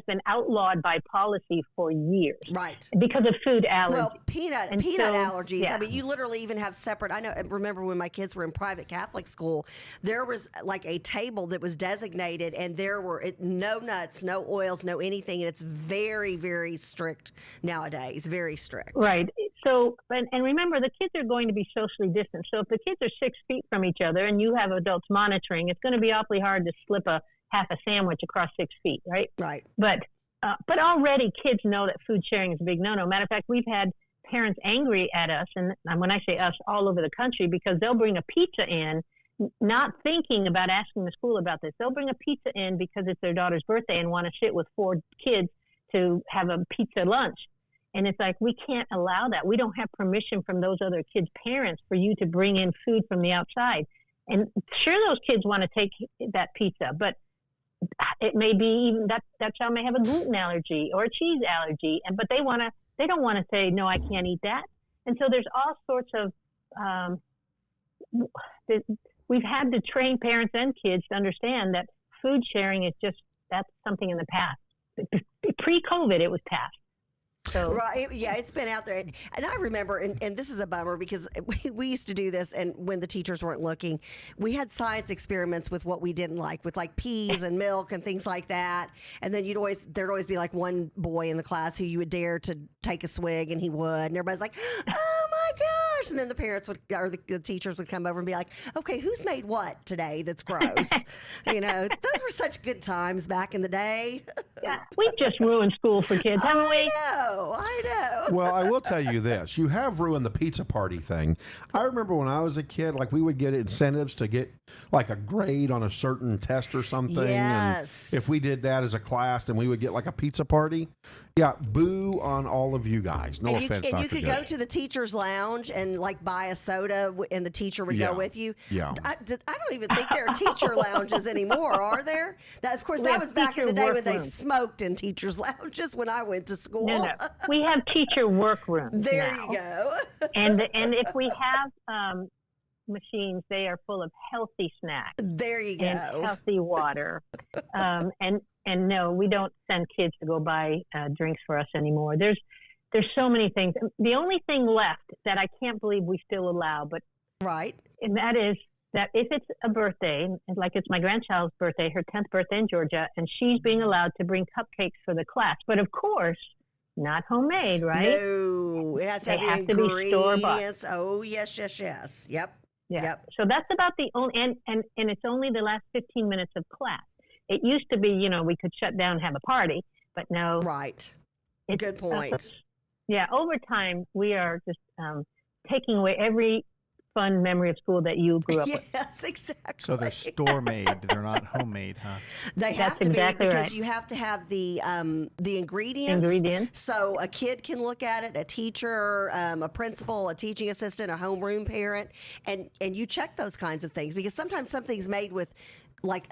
been outlawed by policy for years. Right. Because of food allergies. Well, peanut allergies. Yeah. You literally even have separate. I remember when my kids were in private Catholic school, there was like a table that was designated, and there were no nuts, no oils, no anything. And it's very, very strict nowadays. Very strict. Right. So, and remember, the kids are going to be socially distant. So if the kids are 6 feet from each other and you have adults monitoring, it's going to be awfully hard to slip half a sandwich across 6 feet, right? Right. But already kids know that food sharing is a big no-no. Matter of fact, we've had parents angry at us, and when I say us, all over the country, because they'll bring a pizza in, not thinking about asking the school about this. They'll bring a pizza in because it's their daughter's birthday and want to sit with 4 kids to have a pizza lunch. And it's like, we can't allow that. We don't have permission from those other kids' parents for you to bring in food from the outside. And sure, those kids want to take that pizza, but it may be even that child may have a gluten allergy or a cheese allergy, but they don't want to say, no, I can't eat that. And so there's all sorts of, we've had to train parents and kids to understand that food sharing is that's something in the past. Pre-COVID, it was past. So. Right. Yeah, it's been out there. And I remember, and this is a bummer because we used to do this, and when the teachers weren't looking, we had science experiments with what we didn't like, with like peas and milk and things like that. And then there'd always be like one boy in the class who you would dare to take a swig, and he would. And everybody's like, "Oh my gosh." And then the parents or the teachers would come over and be like, "Okay, who's made what today that's gross?" Those were such good times back in the day. Yeah, we've just ruined school for kids, haven't we? I know. Well, I will tell you this. You have ruined the pizza party thing. I remember when I was a kid, like we would get incentives to get like a grade on a certain test or something. Yes. And if we did that as a class, then we would get like a pizza party. Yeah, boo on all of you guys. No offense, And Dr. you could J. go to the teacher's lounge and like buy a soda, and the teacher would go with you. Yeah. I don't even think there are teacher lounges anymore, are there? Of course, that was back in the day when they smoked in teachers' lounges when I went to school. No. We have teacher workrooms. There now. you go. and if we have machines, they are full of healthy snacks. There you go. And healthy water. And no, we don't send kids to go buy drinks for us anymore. There's so many things. The only thing left that I can't believe we still allow, but right, and that is that if it's a birthday, like it's my grandchild's birthday, her 10th birthday in Georgia, and she's being allowed to bring cupcakes for the class, but of course, not homemade, right? No, it has to have to be store-bought. Oh, yes. Yep. Yeah. Yep. So that's about the only, and it's only the last 15 minutes of class. It used to be, we could shut down and have a party, but no. Right. Good point. Yeah. Over time, we are just taking away every fun memory of school that you grew up with. Yes, exactly. So they're store made. They're not homemade, huh? They have That's to exactly be because right. you have to have the ingredients. Ingredients. So a kid can look at it, a teacher, a principal, a teaching assistant, a homeroom parent, and you check those kinds of things because sometimes something's made with like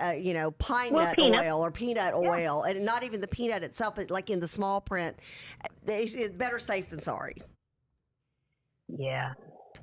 pine nut peanut. oil or peanut oil, and not even the peanut itself, but like in the small print, it's better safe than sorry. Yeah.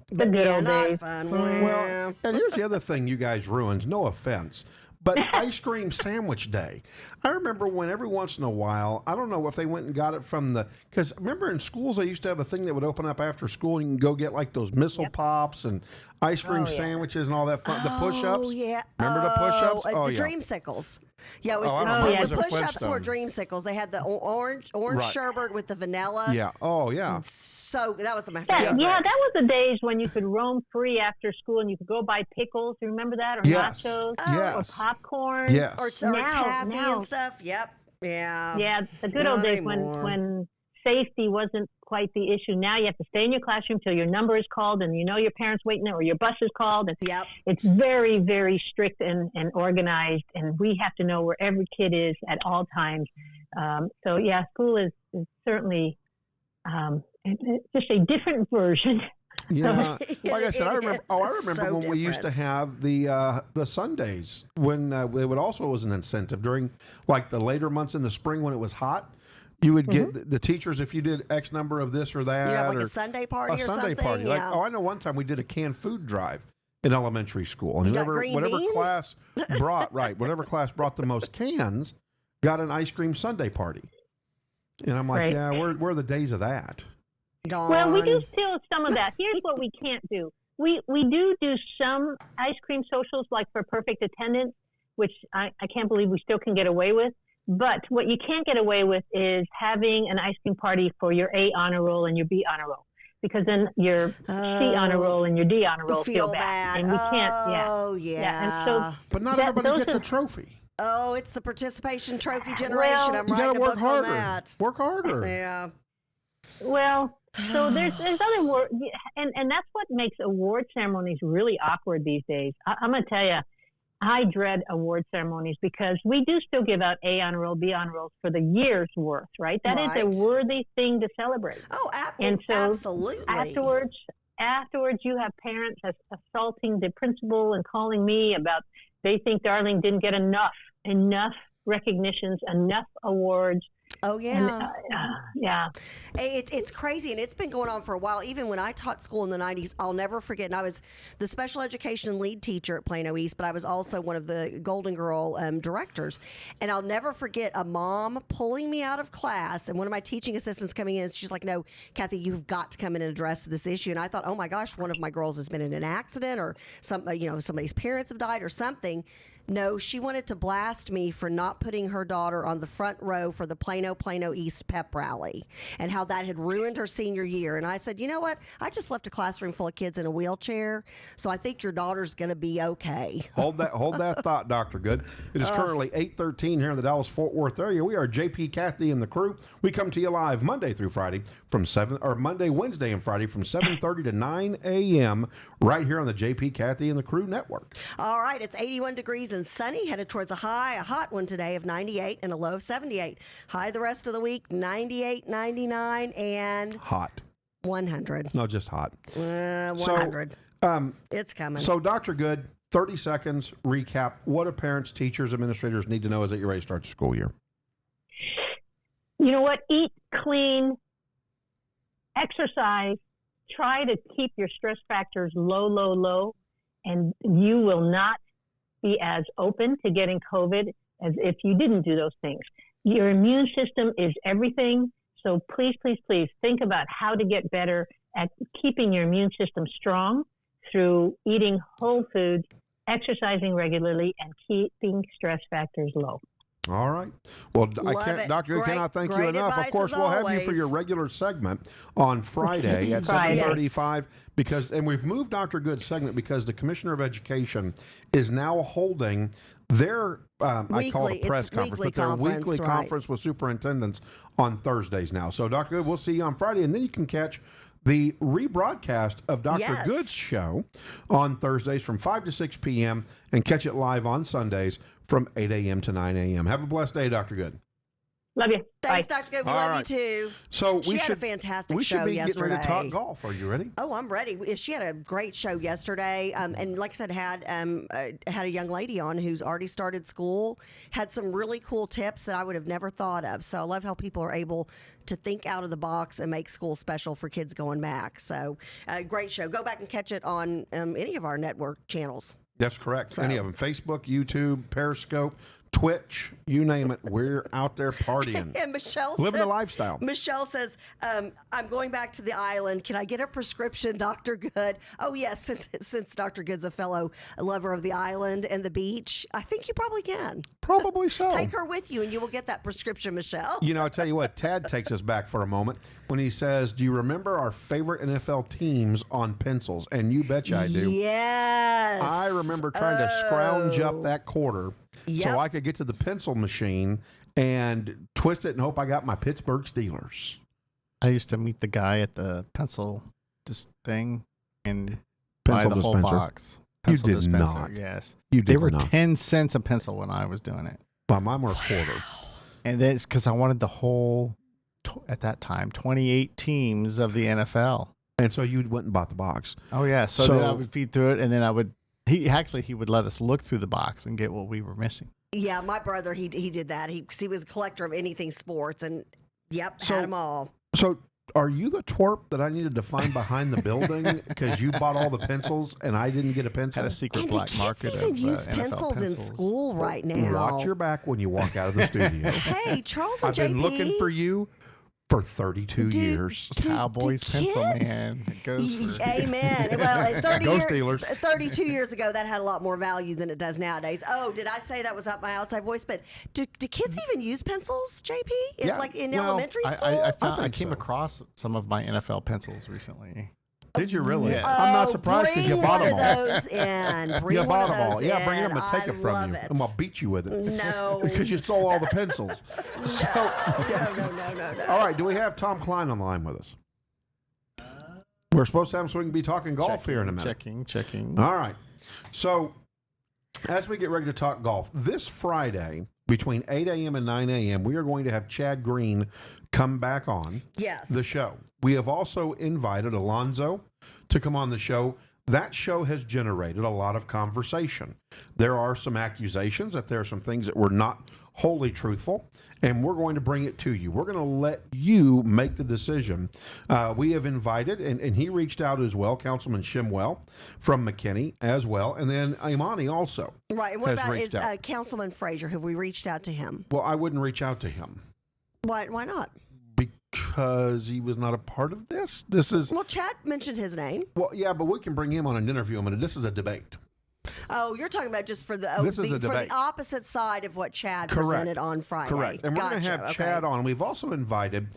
The But good yeah, old not days. fun. Well, and here's the other thing you guys ruined. No offense, but ice cream sandwich day. I remember when every once in a while, I don't know if they went and got it from because remember in schools they used to have a thing that would open up after school and you can go get like those missile pops and ice cream sandwiches and all that fun. The push-ups. Oh yeah. Remember the push-ups? The yeah. dreamsicles. Yeah, with I the, remember those the are push-ups were Flintstones. dreamsicles. They had the orange Right. sherbet with the vanilla. Yeah. Oh yeah. So that was my Yeah, favorite. that was the days when you could roam free after school and you could go buy pickles. You remember that? Or Yes. nachos? Yes. Or popcorn? Yes. Or taffy and stuff. Yep. Yeah. Yeah, the good old Not days anymore. when safety wasn't quite the issue. Now you have to stay in your classroom till your number is called and you know your parents waiting there or your bus is called. And Yep. it's very, very strict and organized, and we have to know where every kid is at all times. So, yeah, school is certainly just a different version. Yeah, like I said, I It remember. is. Oh, I It's remember so when we used to different. have the Sundays when it would also was an incentive during like the later months in the spring when it was hot. You would get the teachers if you did X number of this or that. You have like or a Sunday party a or Sunday something. party. Yeah. Like, I know one time we did a canned food drive in elementary school, and You got green whatever beans? class whatever class brought the most cans got an ice cream Sunday party. And I'm like, Right. yeah, where are the days of that? Gone. Well, we do still some of that. Here's what we can't do. We do some ice cream socials, like for perfect attendance, which I can't believe we still can get away with. But what you can't get away with is having an ice cream party for your A honor roll and your B honor roll, because then your C honor roll and your D honor roll feel bad. And we can't, Oh, yeah. And so But not That- everybody those gets are- a trophy. Oh, it's the participation trophy generation. Well, I'm You got writing to a work book harder. on that. Work harder. Yeah. Well, so there's other award, and that's what makes award ceremonies really awkward these days. I'm going to tell you, I dread award ceremonies because we do still give out A honor roll, B honor rolls for the year's worth, right? That is a Right. worthy thing to celebrate. Oh, And so absolutely. Afterwards, you have parents assaulting the principal and calling me about they think Darling didn't get enough recognitions, enough awards. Oh, yeah. And, yeah. It's crazy, and it's been going on for a while. Even when I taught school in the 90s, I'll never forget. And I was the special education lead teacher at Plano East, but I was also one of the Golden Girl directors. And I'll never forget a mom pulling me out of class, and one of my teaching assistants coming in, and she's like, "No, Kathy, you've got to come in and address this issue." And I thought, "Oh my gosh, one of my girls has been in an accident, or somebody's parents have died, or something." No, she wanted to blast me for not putting her daughter on the front row for the Plano East pep rally and how that had ruined her senior year. And I said, "You know what? I just left a classroom full of kids in a wheelchair, so I think your daughter's going to be okay." Hold that thought, Dr. Good. It is currently 8:13 here in the Dallas-Fort Worth area. We are JP, Kathy, and the crew. We come to you live Monday through Friday from Wednesday, and Friday from 7:30 to 9 a.m. right here on the JP, Kathy, and the crew network. All right, it's 81 degrees and sunny, headed towards a hot one today of 98 and a low of 78. High the rest of the week, 98, 99, and Hot. 100. No, just hot. 100. It's coming. So, Dr. Good, 30 seconds recap. What do parents, teachers, administrators need to know as that you're ready to start the school year? You know what? Eat clean, exercise, try to keep your stress factors low, and you will not be as open to getting COVID as if you didn't do those things. Your immune system is everything. So please, please, please think about how to get better at keeping your immune system strong through eating whole foods, exercising regularly, and keeping stress factors low. All right. Well, Love it. Dr. Good, Great- cannot thank you great enough. Of advice course, as we'll have you for always. your regular segment on Friday at Friday. 7:35 and we've moved Dr. Good's segment because the Commissioner of Education is now holding their I call it a press conference, but their weekly conference with superintendents on Thursdays now. So, Dr. Good, we'll see you on Friday, and then you can catch the rebroadcast of Dr. Yes. Good's show on Thursdays from 5 to 6 p.m. and catch it live on Sundays from 8 a.m. to 9 a.m. Have a blessed day, Dr. Good. Love you. Thanks, Bye. Dr. Good. We All love right. you too. So She we had should a fantastic we should show be yesterday. getting ready to talk golf. Are you ready? Oh, I'm ready. She had a great show yesterday, and like I said, had a young lady on who's already started school. Had some really cool tips that I would have never thought of. So I love how people are able to think out of the box and make school special for kids going back. So great show. Go back and catch it on any of our network channels. That's correct. So- Any of them: Facebook, YouTube, Periscope, Twitch, you name it. We're out there partying, And Michelle living says, the lifestyle. Michelle says, I'm going back to the island. Can I get a prescription, Dr. Good? Oh, yes, since Dr. Good's a fellow lover of the island and the beach, I think you probably can. Probably so. Take her with you and you will get that prescription, Michelle. You know, I tell you what, Tad takes us back for a moment when he says, "Do you remember our favorite NFL teams on pencils?" And you betcha I do. Yes. I remember trying to scrounge up Oh. that quarter Yep. so I could get to the pencil machine and twist it and hope I got my Pittsburgh Steelers. I used to meet the guy at the pencil thing and buy Pencil the whole dispenser. box. You Pencil did dispenser, not. yes. You They did were not. 10 cents a pencil when I was doing it. Well, mine were a quarter. And then it's because I wanted the whole, at that time, 28 teams of the NFL. And so you went and bought the box. Oh, yeah. So then I So- would feed through it, and then I would, he would let us look through the box and get what we were missing. Yeah, my brother, he did that. He was a collector of anything sports and, yep, So- had them all. So are you the twerp that I needed to find behind the building because you bought all the pencils and I didn't get a pencil? Had a secret And do black kids market even of use NFL pencils in pencils. school right now? Watch your back when you walk out of the studio. Hey, Charles and I've JP. been looking for you for 32 Do- years. do Cowboys pencil, kids- man. It goes for Amen. Well, at Go Steelers. 32 years ago, that had a lot more value than it does nowadays. Oh, did I say that was up my outside voice? But do kids even use pencils, JP? Yeah, Like in well, elementary school? I think came so. across some of my NFL pencils recently. Did you really? Yes. I'm not surprised because you bring bought one them of all. those in. Bring You one bought of them all. those Yeah, bring in. them and take I it from love you. it. I'm going to beat you with it. No. Because you stole all the pencils. So, No. all right, do we have Tom Klein on the line with us? We're supposed to have him so we can be talking golf here in a minute. Checking. All right. So, as we get ready to talk golf, this Friday between 8 a.m. and 9 a.m., we are going to have Chad Green come back on Yes. the show. We have also invited Alonzo to come on the show. That show has generated a lot of conversation. There are some accusations that there are some things that were not wholly truthful, and we're going to bring it to you. We're going to let you make the decision. We have invited, and he reached out as well, Councilman Shimwell from McKinney as well, and then Imani also. Right. What has about reached is out. Councilman Frazier? Have we reached out to him? Well, I wouldn't reach out to him Why not? because he was not a part of this. This is, Well, Chad mentioned his name. well, yeah, but we can bring him on and interview him, and this is a debate. Oh, you're talking about just for the This is a for debate. the opposite side of what Chad Correct. presented on Friday. Correct. And we're going to Gotcha. have Chad Okay. on. We've also invited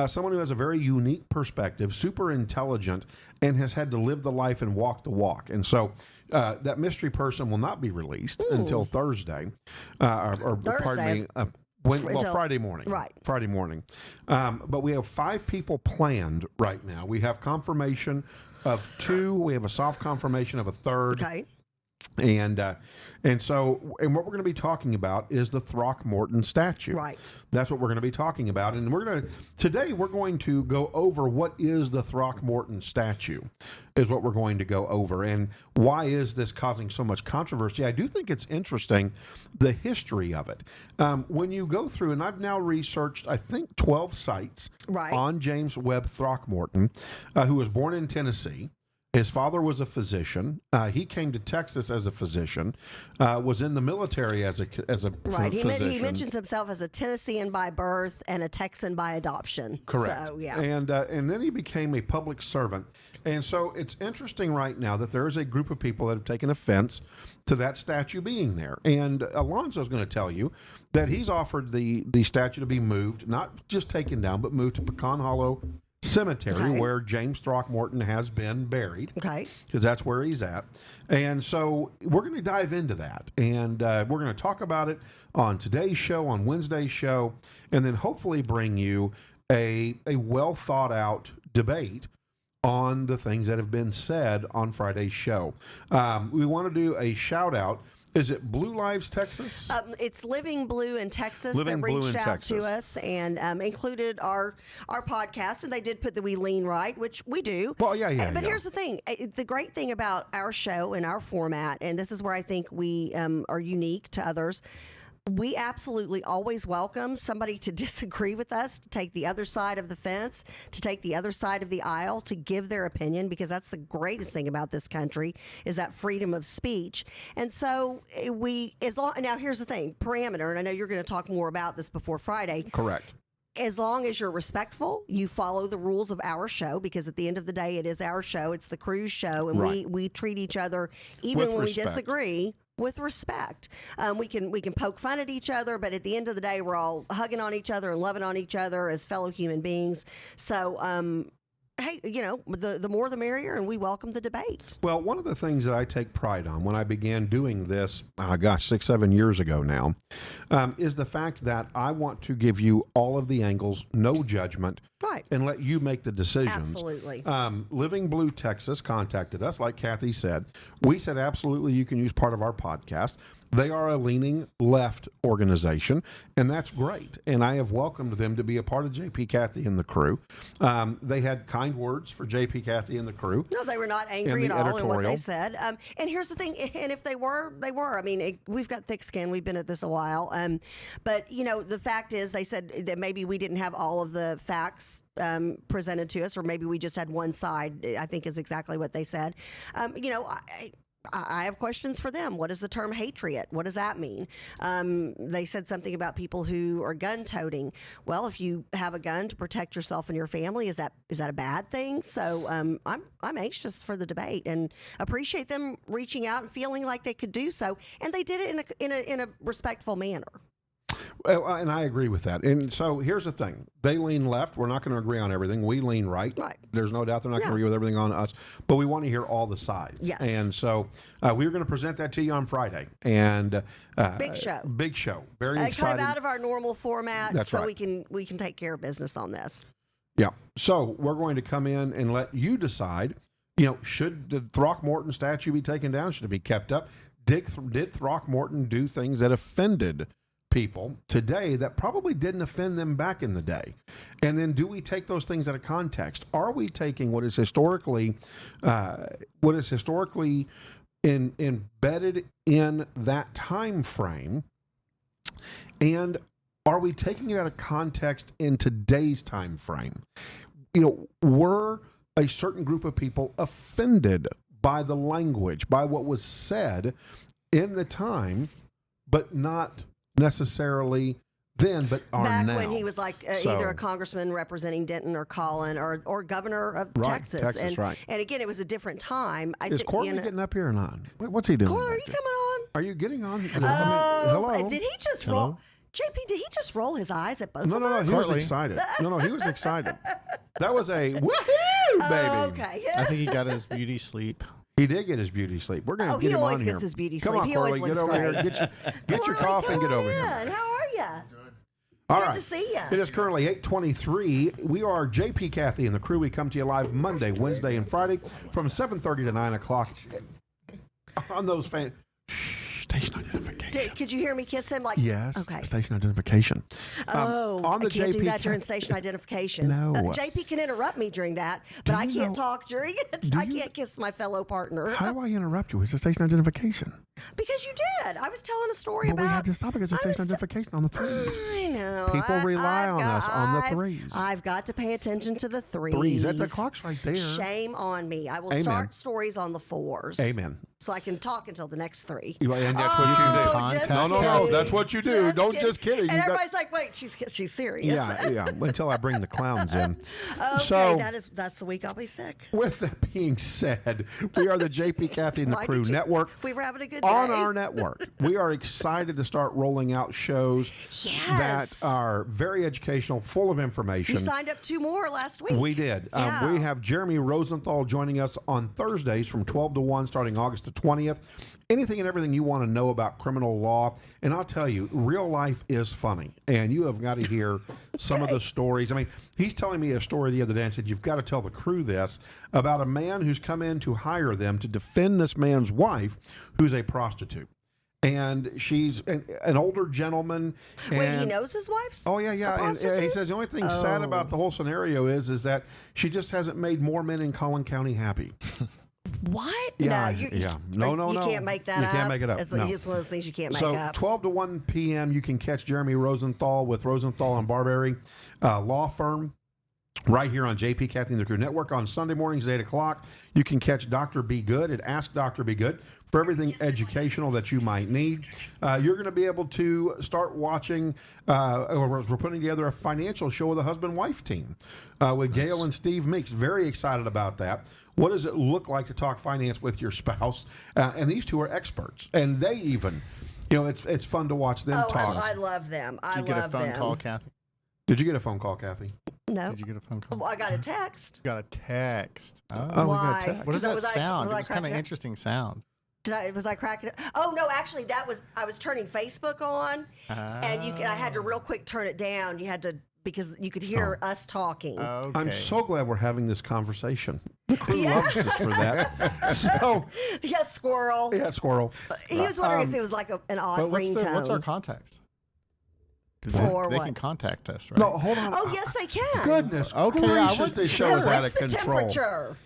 someone who has a very unique perspective, super intelligent, and has had to live the life and walk the walk. And so that mystery person will not be released until Thursday, or pardon me, Until- Friday morning. right. Friday morning. But we have 5 people planned right now. We have confirmation of 2. We have a soft confirmation of a 3rd. Okay. And what we're going to be talking about is the Throckmorton Statue. Right. That's what we're going to be talking about. And today we're going to go over what is the Throckmorton Statue, is what we're going to go over. And why is this causing so much controversy? I do think it's interesting, the history of it. When you go through, and I've now researched, I think, 12 sites Right. on James Webb Throckmorton, who was born in Tennessee. His father was a physician. He came to Texas as a physician, was in the military as a Right. physician. He mentions himself as a Tennessean by birth and a Texan by adoption. Correct. So, yeah. And then he became a public servant. And so it's interesting right now that there is a group of people that have taken offense to that statue being there. And Alonzo's going to tell you that he's offered the statue to be moved, not just taken down, but moved to Pecan Hollow Cemetery, Okay. where James Throckmorton has been buried. Okay. Because that's where he's at. And so we're going to dive into that. And we're going to talk about it on today's show, on Wednesday's show, and then hopefully bring you a well thought out debate on the things that have been said on Friday's show. We want to do a shout out. Is it Blue Lives Texas? It's Living Blue in Texas Living that Blue reached in out Texas. to us and included our podcast, and they did put that we lean right, which we do. Well, yeah. But here's the thing: the great thing about our show and our format, and this is where I think we are unique to others. We absolutely always welcome somebody to disagree with us, to take the other side of the fence, to take the other side of the aisle, to give their opinion, because that's the greatest thing about this country is that freedom of speech. And so now here's the thing, parameter, and I know you're going to talk more about this before Friday. Correct. As long as you're respectful, you follow the rules of our show, because at the end of the day, it is our show. It's the crew's show, and Right. we treat each other, even With when respect. we disagree, with respect. We can poke fun at each other, but at the end of the day, we're all hugging on each other and loving on each other as fellow human beings. So, hey, the more the merrier, and we welcome the debate. Well, one of the things that I take pride on when I began doing this, 6-7 years ago now, is the fact that I want to give you all of the angles, no judgment, Right. and let you make the decisions. Absolutely. Living Blue Texas contacted us, like Kathy said. We said, absolutely, you can use part of our podcast. They are a leaning left organization, and that's great. And I have welcomed them to be a part of JP, Kathy, and the crew. They had kind words for JP, Kathy, and the crew. No, they were not angry In at the all in what they editorial. said. And here's the thing, and if they were, they were. I mean, we've got thick skin. We've been at this a while. But, the fact is, they said that maybe we didn't have all of the facts presented to us, or maybe we just had one side, I think is exactly what they said. I have questions for them. What is the term "hatriot"? What does that mean? They said something about people who are gun-toting. Well, if you have a gun to protect yourself and your family, is that a bad thing? So I'm anxious for the debate and appreciate them reaching out and feeling like they could do so, and they did it in a respectful manner. And I agree with that. And so here's the thing. They lean left. We're not going to agree on everything. We lean right. Right. There's no doubt they're not going to No. agree with everything on us. But we want to hear all the sides. Yes. And so we're going to present that to you on Friday. And Big show. Big show. Very Kind exciting. of out of our normal format, That's so right. we can take care of business on this. Yeah. So we're going to come in and let you decide, should the Throckmorton statue be taken down? Should it be kept up? Did Throckmorton do things that offended people today that probably didn't offend them back in the day? And then do we take those things out of context? Are we taking what is historically embedded in that time frame, and are we taking it out of context in today's time frame? Were a certain group of people offended by the language, by what was said in the time, but not necessarily then, but are Back now. when he was like So- either a congressman representing Denton or Collin or governor of Right, Texas. Texas, and, right. and again, it was a different time. Is Courtney getting up here or not? What's he doing? Corey, are back you there? coming on? Are you getting on? Oh, hello. did he just Hello? roll? JP, did he just roll his eyes at both No, of no, us? he was Courtney. excited. No, he was excited. That was a woohoo, baby. Oh, okay. I think he got his beauty sleep. He did get his beauty sleep. We're going to Oh, get he him always on here. gets his beauty Come sleep. on, He always Corley, get looks over here. great. Get your coffee and get over here. How are you? All Good right. to see ya. It is currently 8:23. We are JP, Kathy, and the crew. We come to you live Monday, Wednesday, and Friday from 7:30 to 9 o'clock on those station identification. Could you hear me kiss him? Like, Yes. Okay. Station identification. Oh, on the I can't do JP that during station identification. No. JP can interrupt me during that, but I you can't know- talk during it. I can't kiss my fellow partner. How do I interrupt you? It's a station identification. Because you did. I was telling a story But we about. had to stop because it's I was station identification on the threes. I know. People rely on us on the threes. I've got to pay attention to the threes. Threes. The clock's right there. Shame on me. I will Amen. start stories on the fours. Amen. So I can talk until the next three. And that's what you do. Contact just No, kidding. that's what you do. Don't kidding. just kidding. And You got- everybody's like, "Wait, she's serious." Yeah. Until I bring the clowns in. Okay, So, that's the week I'll be sick. with that being said, we are the JP, Kathy, and the Why Crew did you- Network. We were having a good day. On our network, we are excited to start rolling out shows that Yes. are very educational, full of information. You signed up 2 more last week. We did. Yeah. We have Jeremy Rosenthal joining us on Thursdays from 12 to 1 starting August the 20th. Anything and everything you want to know about criminal criminal law. And I'll tell you, real life is funny. And you have got to hear some of the stories. I mean, he's telling me a story the other day and said, you've got to tell the crew this about a man who's come in to hire them to defend this man's wife who's a prostitute. And she's an older gentleman. Wait, he knows his wife's Oh, yeah. a And prostitute? he says the only thing sad about the whole scenario is that she just hasn't made more men in Collin County happy. What? Yeah, No, you can't make that You up. can't make it up. It's No. just one of those things you can't make So up. 12 to 1 p.m., you can catch Jeremy Rosenthal with Rosenthal and Barberry Law Firm right here on JP Kathy and the Crew Network. On Sunday mornings at 8 o'clock, you can catch Dr. Be Good at Ask Dr. Be Good for everything educational that you might need. You're going to be able to start watching, we're putting together a financial show with a husband-wife team with Gail and Steve Meeks. Very excited about that. What does it look like to talk finance with your spouse? And these two are experts. And they even, it's fun to watch them talk. I love them. I Did you love get a phone them. call, Kathy? Did you get a phone call, Kathy? No. Did you get a phone call? Well, I got a text. Got a text. Oh, we got a Why? text. What is that Was I- sound? was I It was kind of cracking up? interesting sound. Was I cracking it? Oh no, actually, I was turning Facebook on, and I had to real quick turn it down. You had to because you could hear us talking. Okay. I'm so glad we're having this conversation. The crew loves us for that. So, Yeah, squirrel. yeah, squirrel. He was wondering if it was like an odd But ringtone. what's our contacts? For they what? can contact us, right? No, hold on. Oh yes, they can. Goodness Okay, I gracious, was- this show And is out what's of the control. temperature?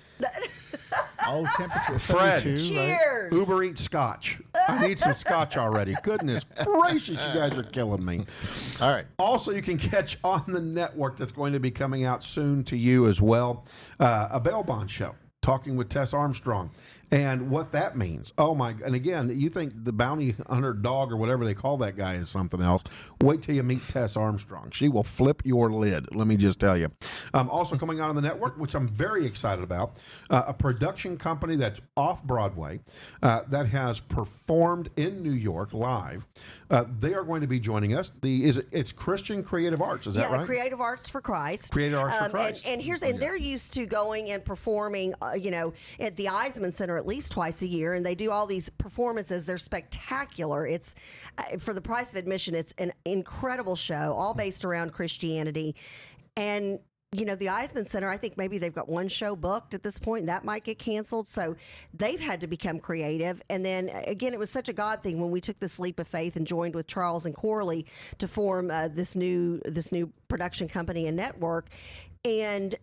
Oh, temperature Fred. 32, right? Cheers. Uber Eats scotch. I need some scotch already. Goodness gracious, you guys are killing me. All right. Also, you can catch on the network that's going to be coming out soon to you as well, a bail bond show, talking with Tess Armstrong. And what that means. Oh, my. And again, you think the bounty hunter dog or whatever they call that guy is something else. Wait till you meet Tess Armstrong. She will flip your lid, let me just tell you. Also coming out on the network, which I'm very excited about, a production company that's off Broadway that has performed in New York live. They are going to be joining us. It's Christian Creative Arts, is that right? Creative Arts for Christ. Creative Arts for Christ. And they're used to going and performing, at the Eisman Center at least twice a year, and they do all these performances. They're spectacular. It's for the price of admission. It's an incredible show, all based around Christianity, and. The Eisman Center, I think maybe they've got one show booked at this point, and that might get canceled. So they've had to become creative. And then again, it was such a God thing when we took this leap of faith and joined with Charles and Corley to form this new production company and network. And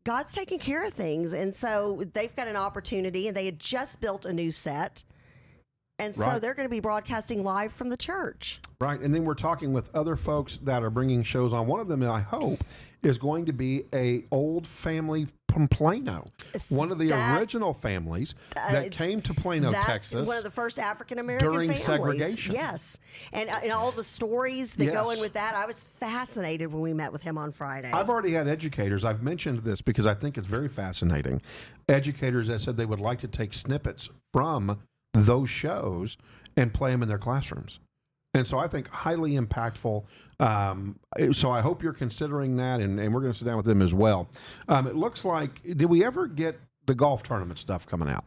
God's taking care of things. And so they've got an opportunity, and they had just built a new set. And so Right. they're going to be broadcasting live from the church. Right. And then we're talking with other folks that are bringing shows on. One of them, I hope, is going to be a old family from Plano. One of the original families that came to Plano, That's Texas. one of the first African American during families. segregation. Yes. And all the stories that go Yes. in with that. I was fascinated when we met with him on Friday. I've already had educators. I've mentioned this because I think it's very fascinating. Educators that said they would like to take snippets from those shows and play them in their classrooms. And so I think highly impactful. So I hope you're considering that, and we're going to sit down with them as well. It looks like, did we ever get the golf tournament stuff coming out?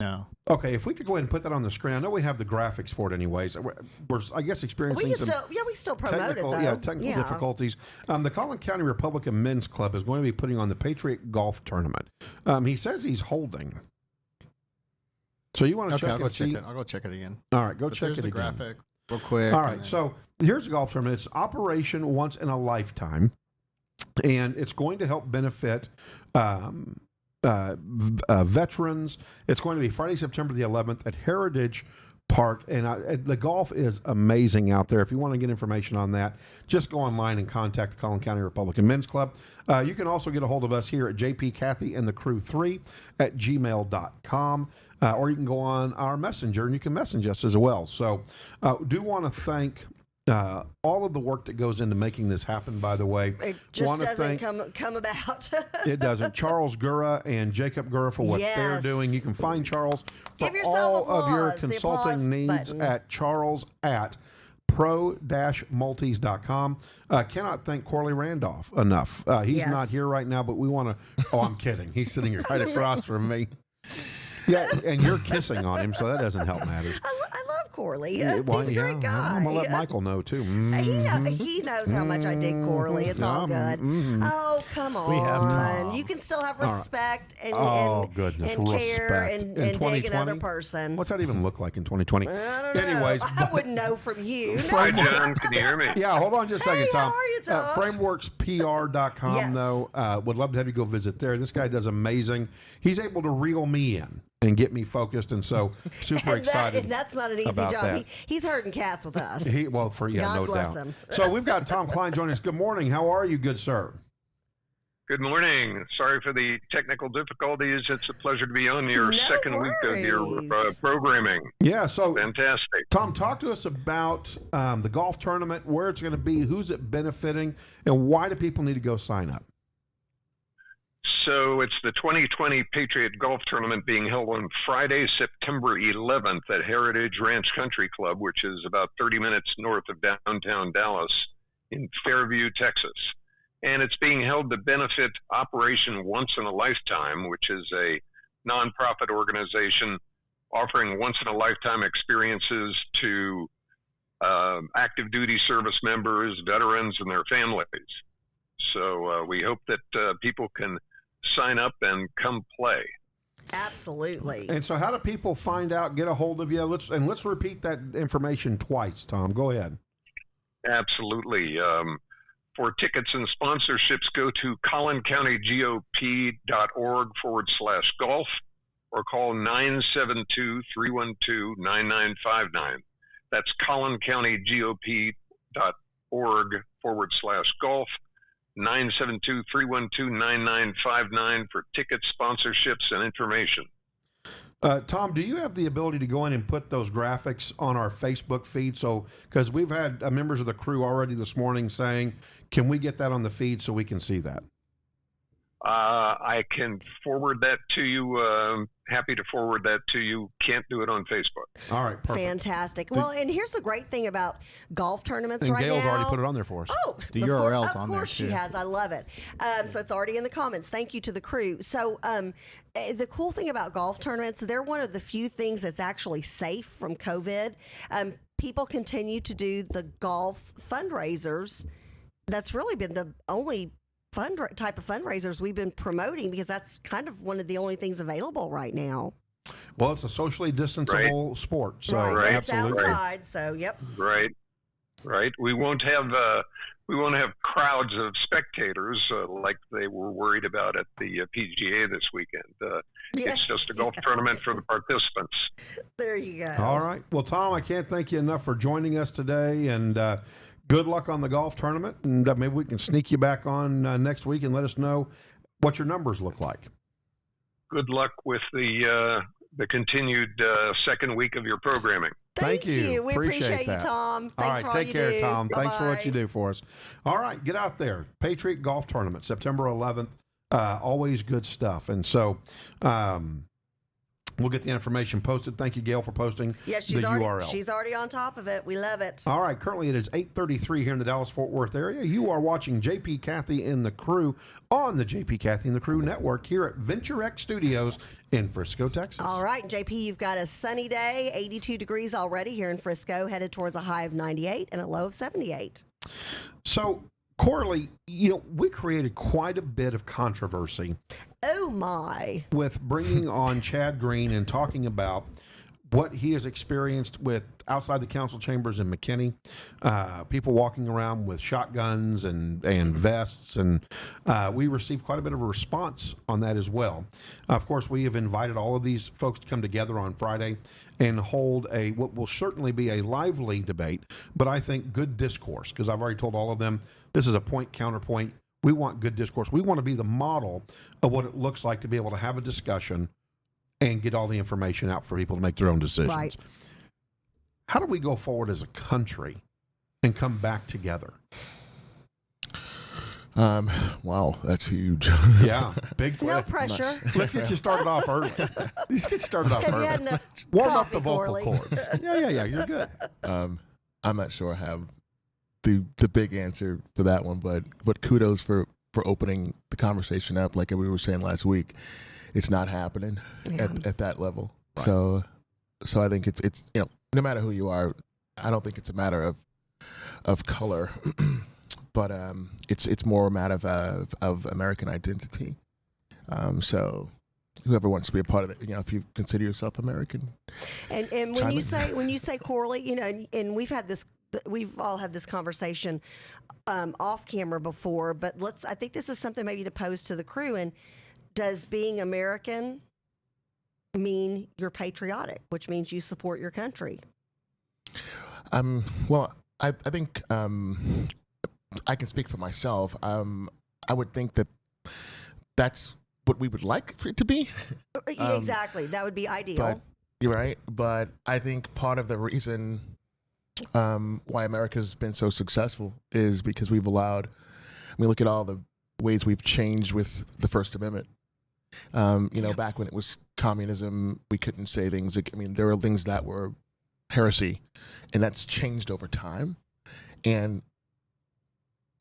No. Okay, if we could go ahead and put that on the screen. I know we have the graphics for it anyways. We're I guess, experiencing we can some still promote technical, it, though. technical difficulties. The Collin County Republican Men's Club is going to be putting on the Patriot Golf Tournament. He says he's holding. So you want to Okay, check I'll go and check see? it. I'll go check it again. All right, go But check there's it the again. graphic real quick. All and right, then- so here's the golf tournament. It's Operation Once in a Lifetime, and it's going to help benefit veterans. It's going to be Friday, September the 11th at Heritage Park, and the golf is amazing out there. If you want to get information on that, just go online and contact the Collin County Republican Men's Club. You can also get a hold of us here at JP Kathy and the Crew 3 at gmail.com. Or you can go on our messenger and you can message us as well. So do want to thank all of the work that goes into making this happen, by the way. It just Wanna doesn't thank- come about. It doesn't. Charles Gura and Jacob Gura for what they're Yes. doing. You can find Charles for Give yourself all of your applause, the consulting applause needs button. at charles@pro-maltese.com. Cannot thank Corley Randolph enough. He's Yes. not here right now, but we want to. Oh, I'm kidding. He's sitting here right across from me. Yeah, and you're kissing on him, so that doesn't help matters. I love Corley. Yeah, well, He's a yeah, great guy. I'm gonna let Michael know too. He knows how much I dig Corley. It's all good. Oh, come on. We have Tom. You can still have right. respect and, Oh, goodness, and care respect. and, In and dig 2020? another person. What's that even look like in 2020? I don't know. Anyways, I wouldn't know from you. Hi, John. Can you hear me? yeah, hold on just a second, Hey, Tom. how are you, Tom? FrameworksPR.com, Yes. though, would love to have you go visit there. This guy does amazing. He's able to reel me in and get me focused, and so super excited. And that's not an easy about job. that. He's herding cats with us. God God no bless doubt. him. So we've got Tom Klein joining us. Good morning. How are you, good sir? Good morning. Sorry for the technical difficulties. It's a pleasure to be on your No second week of your worries. programming. Yeah. So Fantastic. Tom, talk to us about the golf tournament, where it's going to be, who's it benefiting, and why do people need to go sign up? So it's the 2020 Patriot Golf Tournament being held on Friday, September 11th at Heritage Ranch Country Club, which is about 30 minutes north of downtown Dallas in Fairview, Texas. And it's being held to benefit Operation Once in a Lifetime, which is a nonprofit organization offering once-in-a-lifetime experiences to active duty service members, veterans, and their families. So we hope that people can sign up and come play. Absolutely. And so how do people find out, get a hold of you? Let's repeat that information twice, Tom. Go ahead. Absolutely. For tickets and sponsorships, go to collincountygop.org/golf or call 972-312-9959. That's collincountygop.org/golf, 972-312-9959 for tickets, sponsorships, and information. Tom, do you have the ability to go in and put those graphics on our Facebook feed? So, because we've had members of the crew already this morning saying, can we get that on the feed so we can see that? I can forward that to you. Happy to forward that to you. Can't do it on Facebook. All right, perfect. Fantastic. Well, and here's the great thing about golf tournaments And right Gail's now. already put it on there for us. Oh, The before- URL's on Of there, course she too. has. I love it. So it's already in the comments. Thank you to the crew. So the cool thing about golf tournaments, they're one of the few things that's actually safe from COVID. People continue to do the golf fundraisers. That's really been the only type of fundraisers we've been promoting because that's kind of one of the only things available right now. Well, it's a socially distancable sport, so Right. It's absolutely. outside, so yep. Right. We won't have crowds of spectators like they were worried about at the PGA this weekend. Yeah. It's just a golf tournament for the participants. There you go. All right. Well, Tom, I can't thank you enough for joining us today, and good luck on the golf tournament. And maybe we can sneak you back on next week and let us know what your numbers look like. Good luck with the continued second week of your programming. Thank you. We Appreciate appreciate you, that. Tom. Thanks for all take you care, do. Tom. Thanks for what Bye-bye. you do for us. All right, get out there. Patriot Golf Tournament, September 11th. Always good stuff. And so we'll get the information posted. Thank you, Gail, for posting Yeah, the URL. she's already on top of it. We love it. All right, currently it is 8:33 here in the Dallas-Fort Worth area. You are watching JP Cathy and the Crew on the JP Cathy and the Crew network here at VentureX Studios in Frisco, Texas. All right, JP, you've got a sunny day, 82 degrees already here in Frisco, headed towards a high of 98 and a low of 78. So, Corley, we created quite a bit of controversy Oh, my. with bringing on Chad Green and talking about what he has experienced with outside the council chambers in McKinney, people walking around with shotguns and vests, and we received quite a bit of a response on that as well. Of course, we have invited all of these folks to come together on Friday and hold what will certainly be a lively debate, but I think good discourse, because I've already told all of them this is a point counterpoint. We want good discourse. We want to be the model of what it looks like to be able to have a discussion and get all the information out for people to make their own decisions. Right. How do we go forward as a country and come back together? Wow, that's huge. Yeah, big No question. pressure. Let's get you started off early. Let's get started off Have you early. had enough Warm up coffee, the vocal Corley? cords. Yeah, you're good. I'm not sure I have the big answer for that one, but kudos for opening the conversation up. Like we were saying last week, it's not happening Yeah. at that level. Right. So I think it's no matter who you are, I don't think it's a matter of color, but it's more a matter of American identity. So whoever wants to be a part of it, if you consider yourself American. And when you say Corley, and we've all had this conversation off camera before, but I think this is something maybe to pose to the crew. And does being American mean you're patriotic, which means you support your country? Well, I think I can speak for myself. I would think that's what we would like for it to be. Exactly. That would be ideal. But you're right. But I think part of the reason why America's been so successful is because we've allowed, look at all the ways we've changed with the First Amendment. Back when it was communism, we couldn't say things. There were things that were heresy, and that's changed over time. And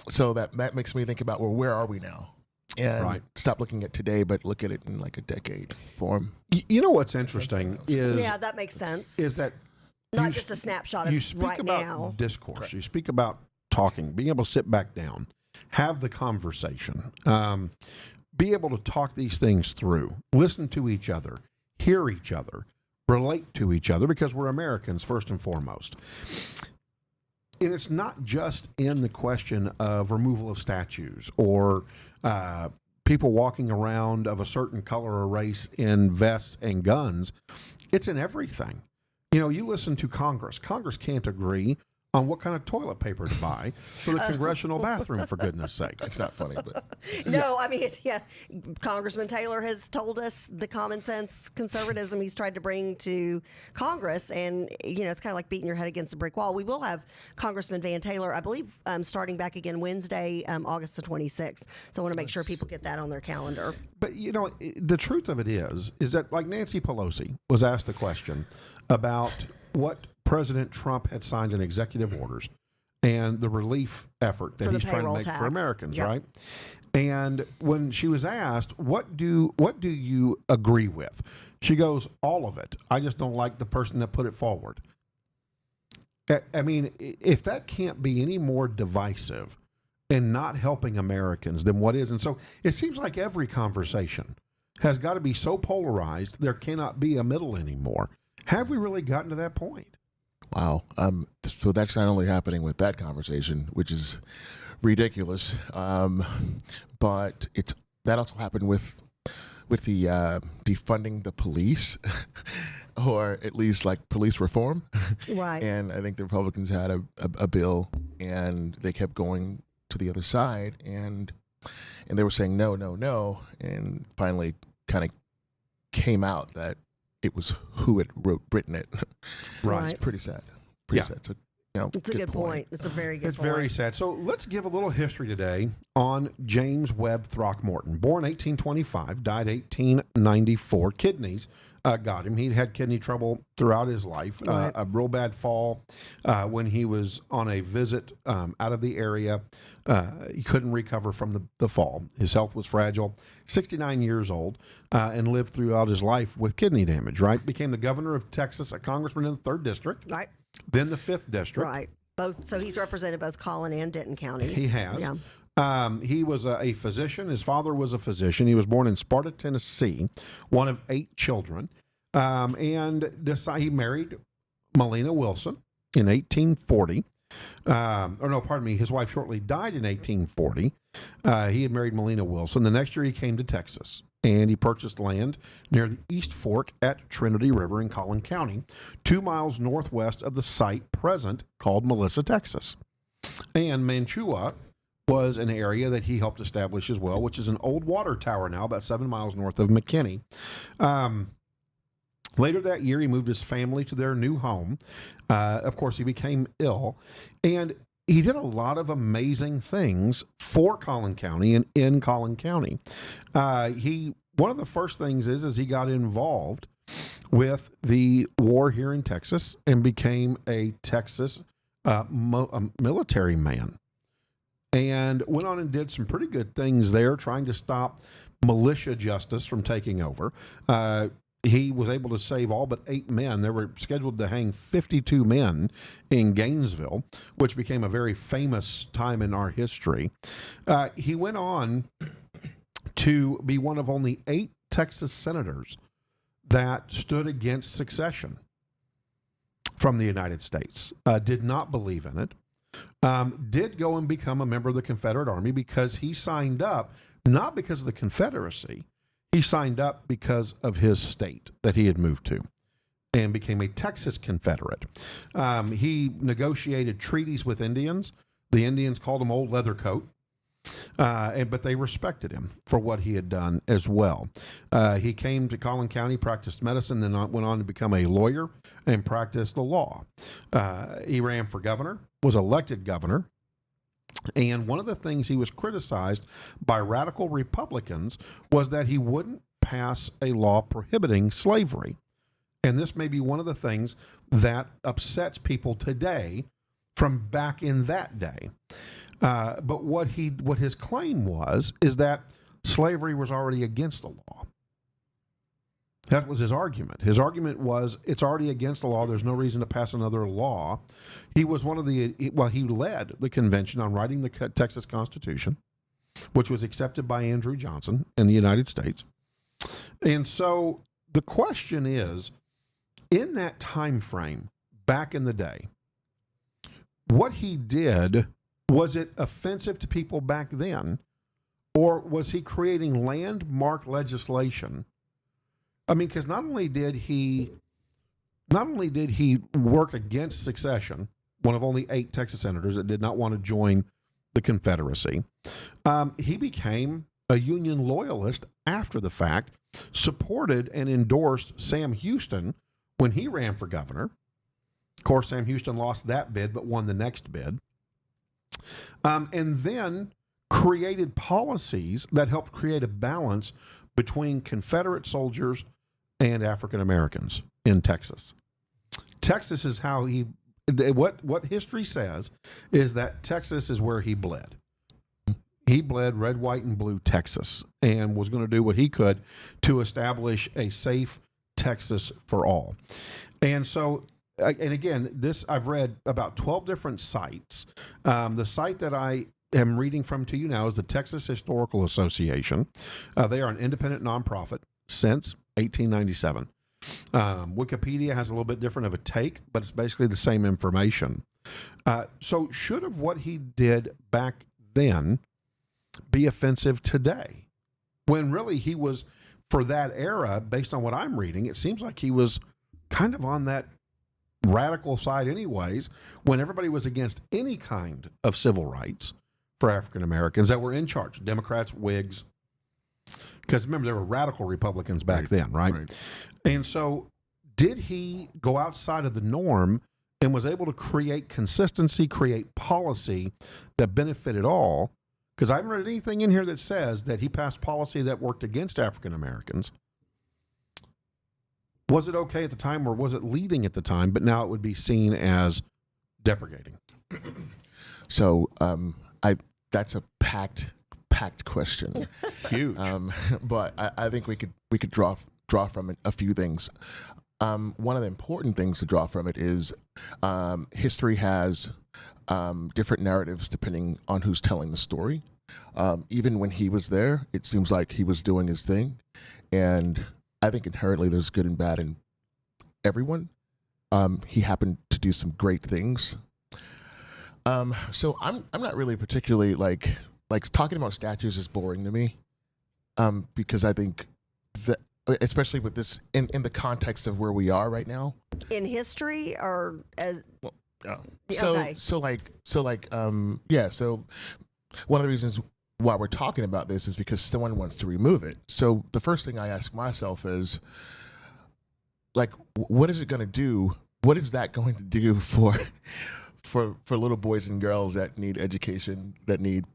so that makes me think about, well, where are we now? And stop looking at today, but look at it in like a decade form. You know what's interesting is... Yeah, that makes sense. Is that... Not just a snapshot of you speak right about now. Discourse. Correct. You speak about talking, being able to sit back down, have the conversation, be able to talk these things through, listen to each other, hear each other, relate to each other, because we're Americans first and foremost. And it's not just in the question of removal of statues or people walking around of a certain color or race in vests and guns. It's in everything. You listen to Congress. Congress can't agree on what kind of toilet paper to buy for the congressional bathroom, for goodness sake. It's not funny, but No, Congressman Taylor has told us the common sense conservatism he's tried to bring to Congress, and it's kind of like beating your head against a brick wall. We will have Congressman Van Taylor, I believe, starting back again Wednesday, August the 26th. So I want to make sure people get that on their calendar. But the truth of it is that, like, Nancy Pelosi was asked the question about what President Trump had signed in executive orders and the relief effort that he's trying to make for Americans, right? And when she was asked, what do you agree with? She goes, all of it. I just don't like the person that put it forward. If that can't be any more divisive and not helping Americans, then what is? And so it seems like every conversation has got to be so polarized, there cannot be a middle anymore. Have we really gotten to that point? Wow. So that's not only happening with that conversation, which is ridiculous, but that also happened with the defunding the police, or at least like police reform. Right. And I think the Republicans had a bill, and they kept going to the other side, and they were saying no, no, no, and finally kind of came out that it was who had written it. Right. It's pretty sad. Pretty sad. So, it's a good point. It's a very good point. It's very sad. So let's give a little history today on James Webb Throckmorton. Born 1825, died 1894. Kidneys got him. He'd had kidney trouble throughout his life. Right. A real bad fall when he was on a visit out of the area. He couldn't recover from the fall. His health was fragile. 69 years old, and lived throughout his life with kidney damage, right? Became the governor of Texas, a congressman in the 3rd District. Right. Then the 5th District. Right. So he's represented both Collin and Denton counties. He has. Yeah. He was a physician. His father was a physician. He was born in Sparta, Tennessee, one of 8 children. And he married Melina Wilson in 1840. His wife shortly died in 1840. He had married Melina Wilson. The next year he came to Texas, and he purchased land near the East Fork at Trinity River in Collin County, 2 miles northwest of the site present called Melissa, Texas. And Mantua was an area that he helped establish as well, which is an old water tower now about 7 miles north of McKinney. Later that year, he moved his family to their new home. Of course, he became ill, and he did a lot of amazing things for Collin County and in Collin County. One of the first things is he got involved with the war here in Texas and became a Texas military man, and went on and did some pretty good things there, trying to stop militia justice from taking over. he was able to save all but 8 men. They were scheduled to hang 52 men in Gainesville, which became a very famous time in our history. He went on to be one of only 8 Texas senators that stood against secession from the United States. Did not believe in it. Did go and become a member of the Confederate Army because he signed up, not because of the Confederacy. He signed up because of his state that he had moved to and became a Texas Confederate. He negotiated treaties with Indians. The Indians called him Old Leathercoat, but they respected him for what he had done as well. He came to Collin County, practiced medicine, then went on to become a lawyer and practiced the law. He ran for governor, was elected governor. And one of the things he was criticized by radical Republicans was that he wouldn't pass a law prohibiting slavery. And this may be one of the things that upsets people today from back in that day. But what his claim was is that slavery was already against the law. That was his argument. His argument was it's already against the law. There's no reason to pass another law. He was he led the convention on writing the Texas Constitution, which was accepted by Andrew Johnson in the United States. And so the question is, in that time frame back in the day, what he did, was it offensive to people back then, or was he creating landmark legislation? I mean, because not only did he work against secession, one of only 8 Texas senators that did not want to join the Confederacy, he became a Union loyalist after the fact, supported and endorsed Sam Houston when he ran for governor. Of course, Sam Houston lost that bid, but won the next bid. And then created policies that helped create a balance between Confederate soldiers and African Americans in Texas. Texas is how what history says is that Texas is where he bled. He bled red, white, and blue Texas and was going to do what he could to establish a safe Texas for all. And so, and again, I've read about 12 different sites. The site that I am reading from to you now is the Texas Historical Association. They are an independent nonprofit since 1897. Wikipedia has a little bit different of a take, but it's basically the same information. So should have what he did back then be offensive today? When really he was, for that era, based on what I'm reading, it seems like he was kind of on that radical side anyways, when everybody was against any kind of civil rights for African Americans that were in charge, Democrats, Whigs, because remember, there were radical Republicans back then, right? And so did he go outside of the norm and was able to create consistency, create policy that benefited all? Because I haven't read anything in here that says that he passed policy that worked against African Americans. Was it okay at the time, or was it leading at the time, but now it would be seen as deprecating? So that's a packed question. Huge. But I think we could draw from it a few things. One of the important things to draw from it is history has different narratives depending on who's telling the story. Even when he was there, it seems like he was doing his thing, and I think inherently there's good and bad in everyone. He happened to do some great things. So I'm not really particularly like talking about statues is boring to me, because I think that, especially with this in the context of where we are right now in history, or as So okay. So one of the reasons why we're talking about this is because someone wants to remove it. So the first thing I ask myself is, like, what is it going to do? What is that going to do for little boys and girls that need education, that need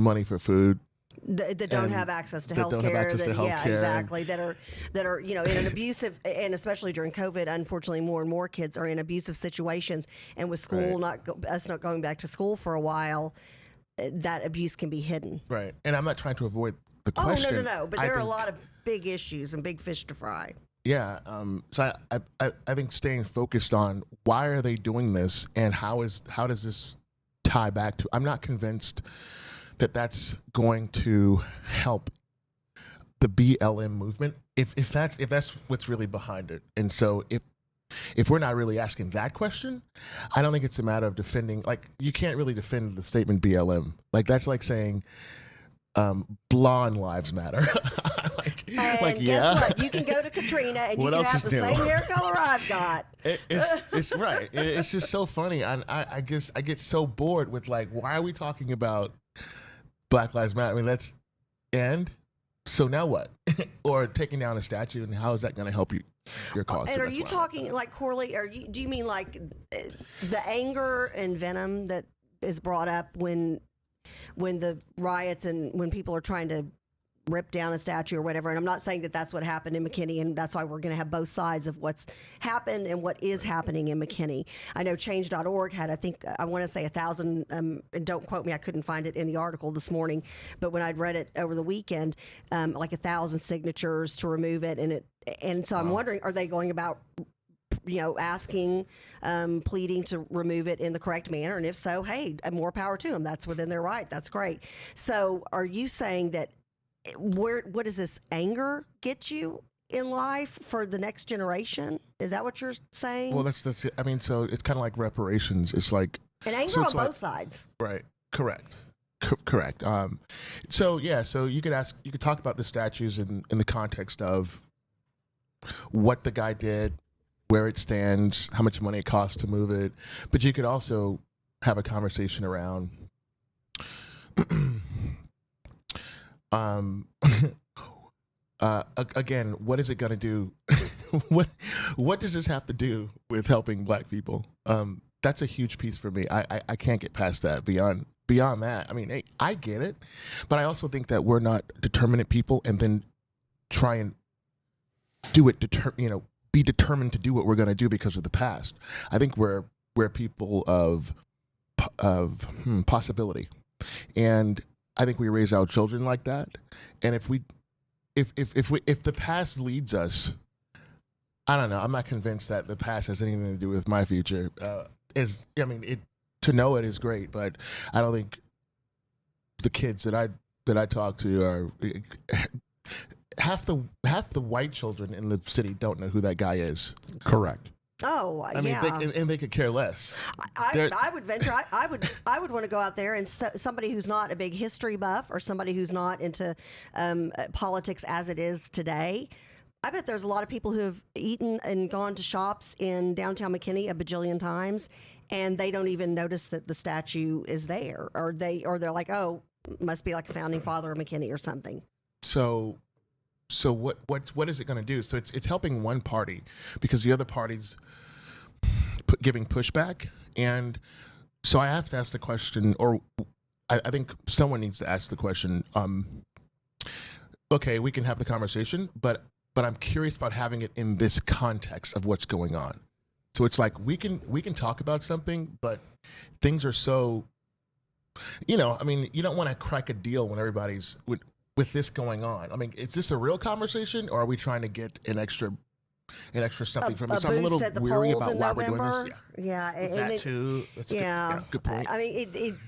money for food, that don't have access to health don't have care? access to health Yeah, care. exactly. That are in an abusive, and especially during COVID, unfortunately, more and more kids are in abusive situations, and with school us not going back to school for a while, that abuse can be hidden. Right. And I'm not trying to avoid the question. Oh, no. But I there are a think- lot of big issues and big fish to fry. Yeah. So I think staying focused on why are they doing this and how does this tie back to? I'm not convinced that that's going to help the BLM movement if that's what's really behind it. And so if we're not really asking that question, I don't think it's a matter of defending. Like, you can't really defend the statement BLM. Like, that's like saying blonde lives matter. And guess what? You can go to Katrina and you What can else have is the new? same hair color I've got. It's right. It's just so funny. I guess I get so bored with, like, why are we talking about Black Lives Matter? I mean, and so now what? Or taking down a statue, and how is that going to help your cause? And So are that's you why. talking like Corley? Do you mean like the anger and venom that is brought up when the riots and when people are trying to rip down a statue or whatever? And I'm not saying that that's what happened in McKinney, and that's why we're going to have both sides of what's happened and what is happening in McKinney. I know Change.org had, I want to say 1,000, and don't quote me, I couldn't find it in the article this morning, but when I'd read it over the weekend, like 1,000 signatures to remove it. And so I'm wondering, are they going about, asking, pleading to remove it in the correct manner? And if so, hey, more power to them. That's within their right. That's great. So are you saying that what does this anger get you in life for the next generation? Is that what you're saying? Well, that's it. I mean, so it's kind of like reparations. It's like, and anger so on it's both like- sides. right, correct. Correct. So you could talk about the statues in the context of what the guy did, where it stands, how much money it costs to move it, but you could also have a conversation around again, what is it going to do? what does this have to do with helping Black people? That's a huge piece for me. I can't get past that. Beyond that, I mean, hey, I get it, but I also think that we're not determinate people, and then try and do it. Be determined to do what we're going to do because of the past. I think we're people of possibility, and I think we raise our children like that. And if the past leads us, I don't know. I'm not convinced that the past has anything to do with my future. To know it is great, but I don't think the kids that I talk to are half the white children in the city don't know who that guy is. Correct. Oh, I mean, yeah. they could care less. I would venture. I would want to go out there and somebody who's not a big history buff or somebody who's not into politics as it is today. I bet there's a lot of people who have eaten and gone to shops in downtown McKinney a bajillion times, and they don't even notice that the statue is there, or they're like, oh, must be like a founding father of McKinney or something. So what is it going to do? So it's helping one party because the other party's giving pushback, and so I have to ask the question, or I think someone needs to ask the question. Okay, we can have the conversation, but I'm curious about having it in this context of what's going on. So it's like we can talk about something, but things are so, you don't want to crack a deal when everybody's with this going on. I mean, is this a real conversation, or are we trying to get an extra something from it? So I'm a little at the weary polls about in why we're November. doing this. Yeah, That too. That's a good point. I mean,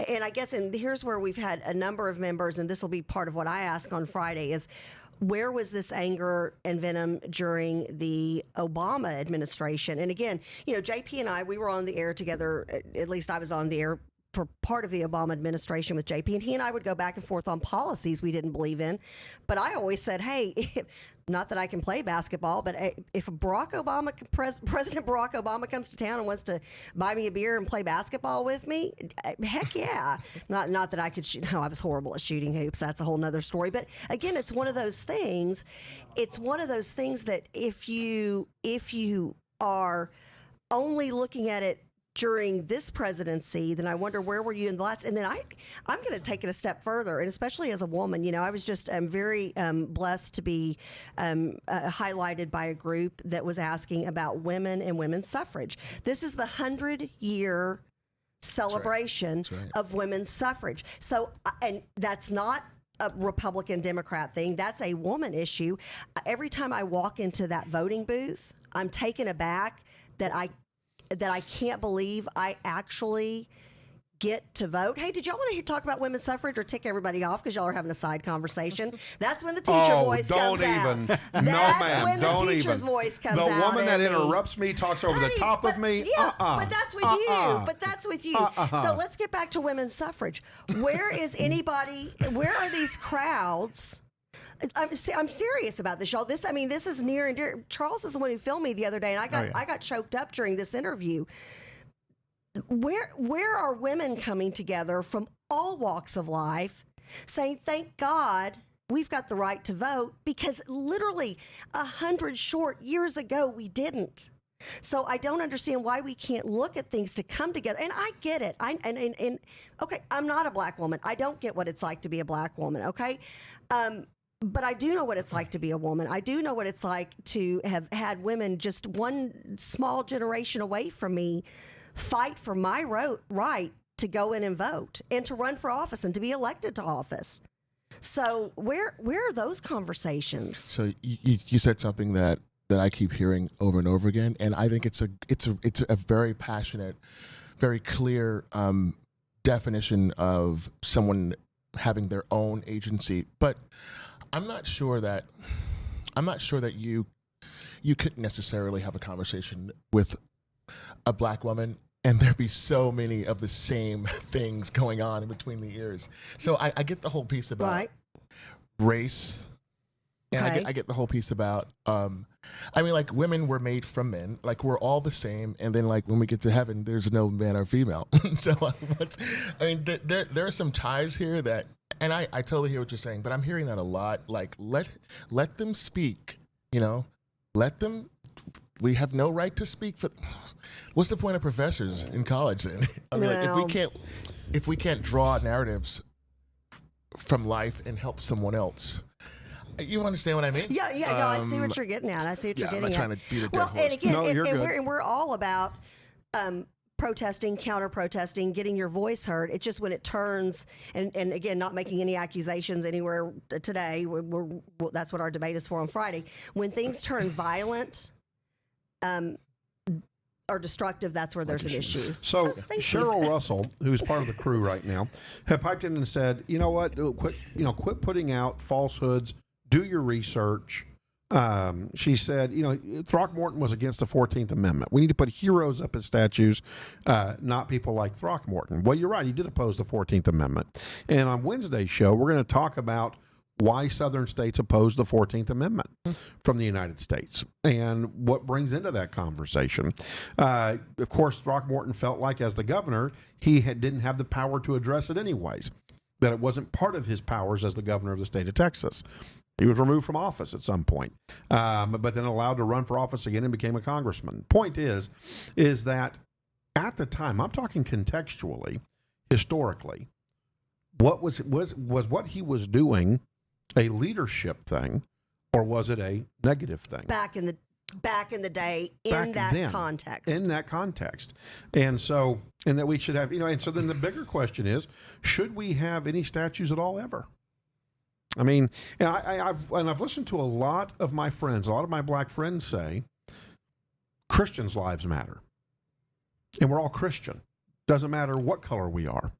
and I guess, and here's where we've had a number of members, and this will be part of what I ask on Friday is, where was this anger and venom during the Obama administration? And again, JP and I, we were on the air together, at least I was on the air for part of the Obama administration with JP, and he and I would go back and forth on policies we didn't believe in. But I always said, hey, not that I can play basketball, but if President Barack Obama comes to town and wants to buy me a beer and play basketball with me, heck yeah. Not that I could shoot. No, I was horrible at shooting hoops. That's a whole nother story. But again, it's one of those things. It's one of those things that if you are only looking at it during this presidency, then I wonder where were you in the last. And then I'm going to take it a step further, and especially as a woman, I was just very blessed to be highlighted by a group that was asking about women and women's suffrage. This is the 100-year celebration That's right. of women's suffrage. So, and that's not a Republican Democrat thing. That's a woman issue. Every time I walk into that voting booth, I'm taken aback that I can't believe I actually get to vote. Hey, did y'all want to talk about women's suffrage or tick everybody off because y'all are having a side conversation? That's when the teacher voice comes out. That's when the teacher's voice comes out. The woman that interrupts me talks over the top of me. Yeah, but that's with you. But that's with you. So let's get back to women's suffrage. Where is anybody? Where are these crowds? I'm serious about this, y'all. This is near and dear. Charles is the one who filmed me the other day, and I got choked up during this interview. Where are women coming together from all walks of life saying, thank God we've got the right to vote, because literally 100 short years ago we didn't. So I don't understand why we can't look at things to come together. And I get it. Okay, I'm not a black woman. I don't get what it's like to be a black woman, okay? But I do know what it's like to be a woman. I do know what it's like to have had women just one small generation away from me fight for my right to go in and vote and to run for office and to be elected to office. So where are those conversations? So you said something that I keep hearing over and over again, and I think it's a very passionate, very clear definition of someone having their own agency. But I'm not sure that you couldn't necessarily have a conversation with a black woman and there'd be so many of the same things going on in between the ears. So I get the whole piece about race, and I get the whole piece about like women were made from men, like we're all the same, and then like when we get to heaven, there's no man or female. So there are some ties here that, and I totally hear what you're saying, but I'm hearing that a lot. Like let them speak, let them. We have no right to speak for. What's the point of professors in college then? If we can't draw narratives from life and help someone else. You understand what I mean? Yeah. No, I see what you're getting at. I'm not trying to beat a dead horse. And again, we're all about protesting, counter-protesting, getting your voice heard. It's just when it turns, and again, not making any accusations anywhere today. That's what our debate is for on Friday. When things turn violent, or destructive, that's where there's an issue. So Cheryl Russell, who's part of the crew right now, had piped in and said, "You know what? Quit putting out falsehoods. Do your research." She said, Throckmorton was against the 14th Amendment. We need to put heroes up as statues, not people like Throckmorton. Well, you're right. He did oppose the 14th Amendment. And on Wednesday's show, we're going to talk about why Southern states oppose the 14th Amendment from the United States and what brings into that conversation. Of course, Throckmorton felt like as the governor, he didn't have the power to address it anyways, that it wasn't part of his powers as the governor of the state of Texas. He was removed from office at some point, but then allowed to run for office again and became a congressman. Point is that at the time, I'm talking contextually, historically, what was what he was doing a leadership thing, or was it a negative thing? Back in the day, in that context. And that we should have, and so then the bigger question is, should we have any statues at all ever? I mean, and I've listened to a lot of my friends, a lot of my black friends say, Christians' lives matter. And we're all Christian. Doesn't matter what color we are.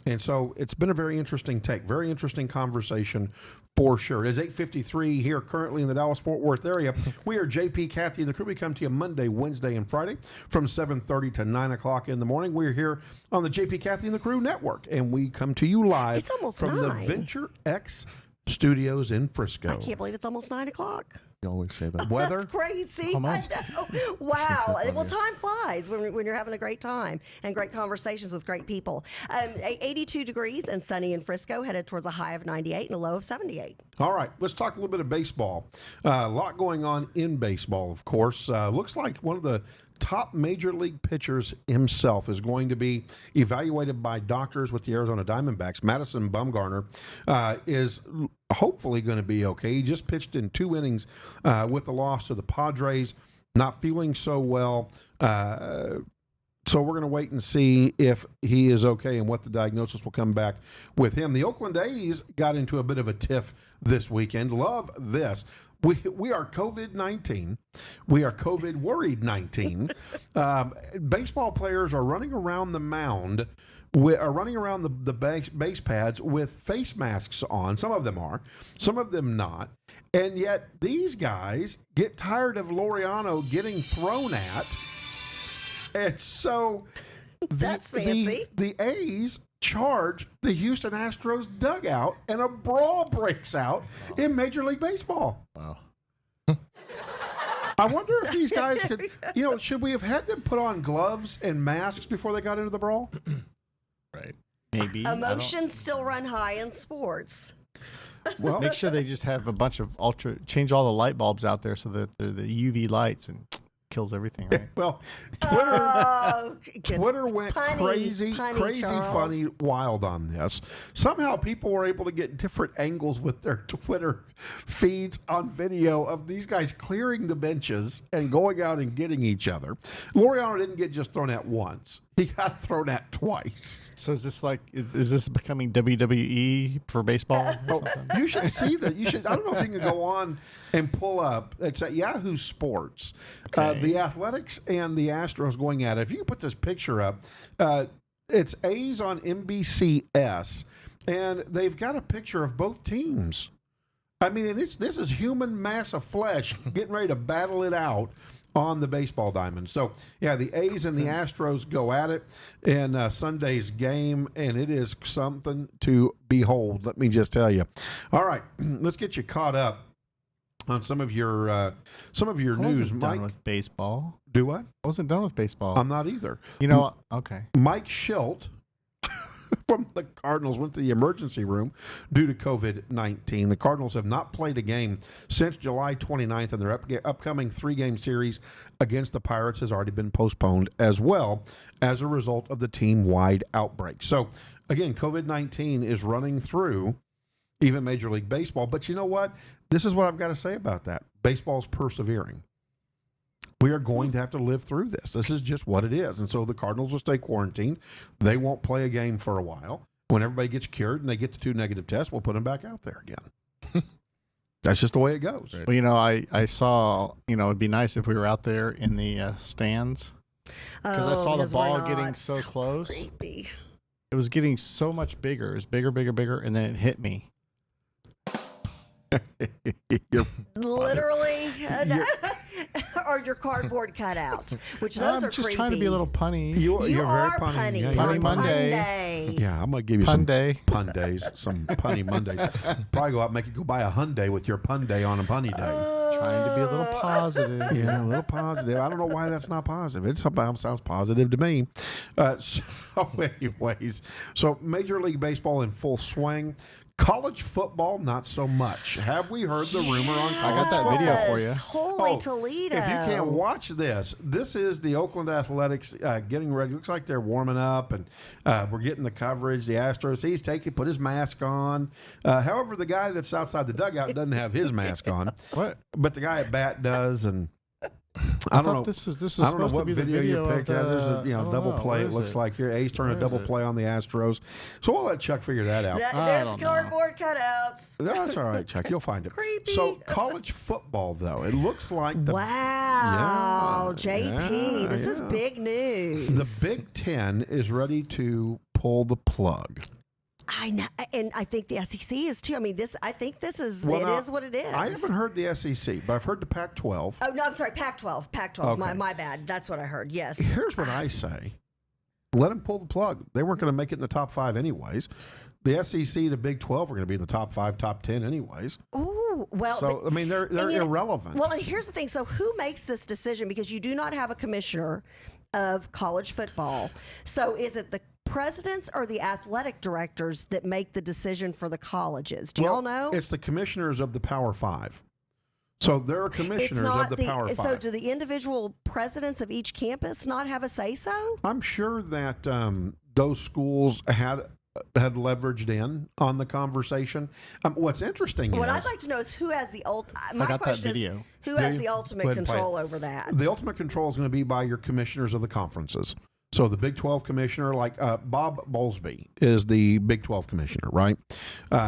And so it's been a very interesting take, very interesting conversation for sure. It is 8:53 here currently in the Dallas-Fort Worth area. We are JP, Kathy, and the crew. We come to you Monday, Wednesday, and Friday from 7:30 to 9 o'clock in the morning. We're here on the JP, Kathy, and the crew network, and we come to you live from the VentureX studios in Frisco. I can't believe it's almost 9 o'clock. You always say that. Weather? That's crazy. I know. Wow. Well, time flies when you're having a great time and great conversations with great people. 82 degrees and sunny in Frisco, headed towards a high of 98 and a low of 78. All right. Let's talk a little bit of baseball. A lot going on in baseball, of course. Looks like one of the top major league pitchers himself is going to be evaluated by doctors with the Arizona Diamondbacks. Madison Bumgarner is hopefully going to be okay. He just pitched in 2 innings with the loss to the Padres, not feeling so well. So we're going to wait and see if he is okay and what the diagnosis will come back with him. The Oakland A's got into a bit of a tiff this weekend. Love this. We are COVID-19. We are COVID worried 19. Baseball players are running around the mound, are running around the base pads with face masks on. Some of them are, some of them not. And yet these guys get tired of Laureano getting thrown at. And so That's fancy. The A's charge the Houston Astros dugout, and a brawl breaks out in Major League Baseball. Wow. I wonder if these guys could, should we have had them put on gloves and masks before they got into the brawl? Right. Maybe. Emotions still run high in sports. Well, Make sure they just have a bunch of change all the light bulbs out there so that they're the UV lights and kills everything, right? well, Twitter went crazy, Charles. funny, wild on this. Somehow people were able to get different angles with their Twitter feeds on video of these guys clearing the benches and going out and getting each other. Laureano didn't get just thrown at once. He got thrown at twice. So is this is this becoming WWE for baseball? Or something? You should see that. I don't know if you can go on and pull up. It's at Yahoo Sports. Okay. The Athletics and the Astros going at it. If you can put this picture up, it's A's on NBCS, and they've got a picture of both teams. I mean, and this is human mass of flesh getting ready to battle it out on the baseball diamond. So, yeah, the A's and the Astros go at it in Sunday's game, and it is something to behold, let me just tell you. All right, let's get you caught up on some of your news. Done Mike, with baseball. do what? I wasn't done with baseball. I'm not either. Okay. Mike Schilt from the Cardinals went to the emergency room due to COVID-19. The Cardinals have not played a game since July 29th, and their upcoming 3-game series against the Pirates has already been postponed as well as a result of the team-wide outbreak. So, again, COVID-19 is running through even Major League Baseball. But you know what? This is what I've got to say about that. Baseball's persevering. We are going to have to live through this. This is just what it is. And so the Cardinals will stay quarantined. They won't play a game for a while. When everybody gets cured and they get the 2 negative tests, we'll put them back out there again. That's just the way it goes. Right. Well, I saw, it'd be nice if we were out there in the stands. Because I saw the ball getting so close. Creepy. It was getting so much bigger. It was bigger, and then it hit me. Literally, or your cardboard cutout, which those I'm are just creepy. trying to be a little punny. You're very are punny. Yeah, punny. Punny on Monday. Monday. Yeah, I'm going to give you Pun some day. pun days, some punny Mondays. Probably go out and make you go buy a Hyundai with your pun day on a punny day. Trying to be a little positive. Yeah, a little positive. I don't know why that's not positive. It sounds positive to me. So anyways, so Major League Baseball in full swing. College football, not so much. Have we heard the rumor on college I got that video for you. Holy Toledo. If you can't watch this, this is the Oakland Athletics getting ready. Looks like they're warming up, and we're getting the coverage. The Astros, put his mask on. However, the guy that's outside the dugout doesn't have his mask on. What? But the guy at bat does, and I don't thought know. this is I don't know supposed what to be the video video you picked. of There's a I don't double know. play. Where It is looks like your A's turning a Where is double it? play on the Astros. So we'll let Chuck figure that out. There's don't know. cardboard cutouts. No, that's all right, Chuck. You'll find it. Creepy. So college football, though, it looks like the Wow, Yeah, JP, this is yeah. big news. The Big Ten is ready to pull the plug. I know, and I think the SEC is too. I mean, I think this is Well, now, is what it is. I haven't heard the SEC, but I've heard the Pac-12. Oh no, I'm sorry, Pac-12. Pac-12. Okay. My bad. That's what I heard. Yes. Here's what I say: let them pull the plug. They weren't going to make it in the top 5 anyways. The SEC, the Big 12 are going to be in the top 5, top 10 anyways. Ooh, well. So but- I mean, they're irrelevant. Well, and here's the thing. So who makes this decision? Because you do not have a commissioner of college football. So is it the presidents or the athletic directors that make the decision for the colleges? Do y'all know? It's the commissioners of the Power 5. So there are commissioners of the Power 5. So do the individual presidents of each campus not have a say-so? I'm sure that those schools had leveraged in on the conversation. What's interesting What is I'd like to know is who has the my got that question is video. who has Yeah, the go ultimate ahead and play control over that? the ultimate control is going to be by your commissioners of the conferences. So the Big 12 commissioner, like Bob Bowlesby is the Big 12 commissioner, right?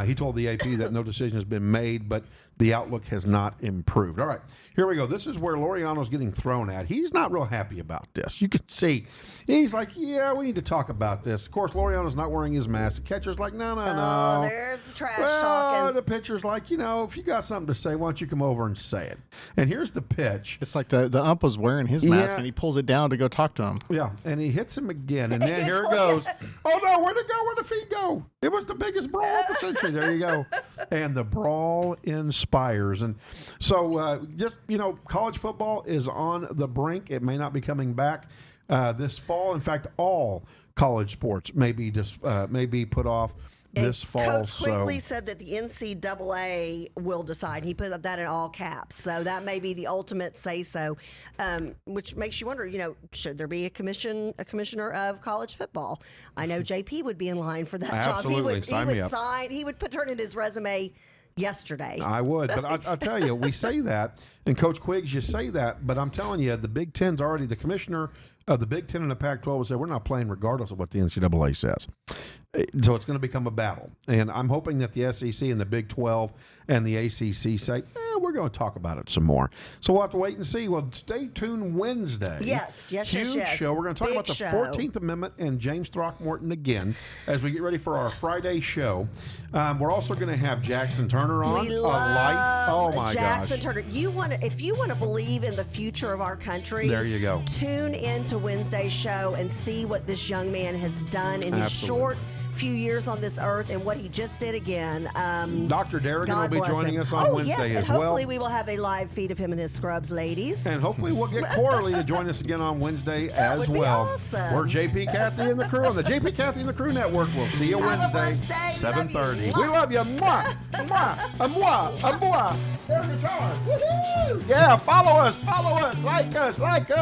He told the AP that no decision has been made, but the outlook has not improved. All right, here we go. This is where Laureano's getting thrown at. He's not real happy about this. You can see he's like, yeah, we need to talk about this. Of course, Laureano's not wearing his mask. The catcher's like, no. Oh, there's the trash Well, talking. the pitcher's like, if you got something to say, why don't you come over and say it? And here's the pitch. It's like the ump was wearing his mask and he pulls it down to go talk to him. Yeah, and he hits him again, and then here it goes. Oh no, where'd it go? Where'd the feet go? It was the biggest brawl of the century. There you go. And the brawl inspires. And so college football is on the brink. It may not be coming back this fall. In fact, all college sports may be put off this fall. Coach Quigley said that the NCAA will decide. He put that in all caps. So that may be the ultimate say-so, which makes you wonder, should there be a commissioner of college football? I know JP would be in line for that Absolutely. job. He would turn in his resume yesterday. I would, but I'll tell you, we say that, and Coach Quiggs, you say that, but I'm telling you, the Big Ten's already, the commissioner of the Big Ten and the Pac-12 will say, we're not playing regardless of what the NCAA says. So it's going to become a battle. And I'm hoping that the SEC and the Big 12 and the ACC say, we're going to talk about it some more. So we'll have to wait and see. Well, stay tuned Wednesday. Yes. Huge show. We're going to talk about the 14th Amendment and James Throckmorton again as we get ready for our Friday show. We're also going to have Jackson Turner on. We love Oh, my Jackson gosh. Turner. If you want to believe in the future of our country, there you go. Tune into Wednesday's show and see what this young man has done in his short few years on this earth and what he just did again. Dr. Darrigan will be joining us on Wednesday as well. well. Hopefully we will have a live feed of him in his scrubs, ladies. And hopefully we'll get Coralie to join us again on Wednesday as well. Awesome. We're JP, Kathy, and the crew on the JP, Kathy, and the Crew Network. We'll see you Wednesday, 7:30. We love you. Mwah, mwah, mwah, mwah. There's your charge. Woohoo! Yeah, follow us, like us.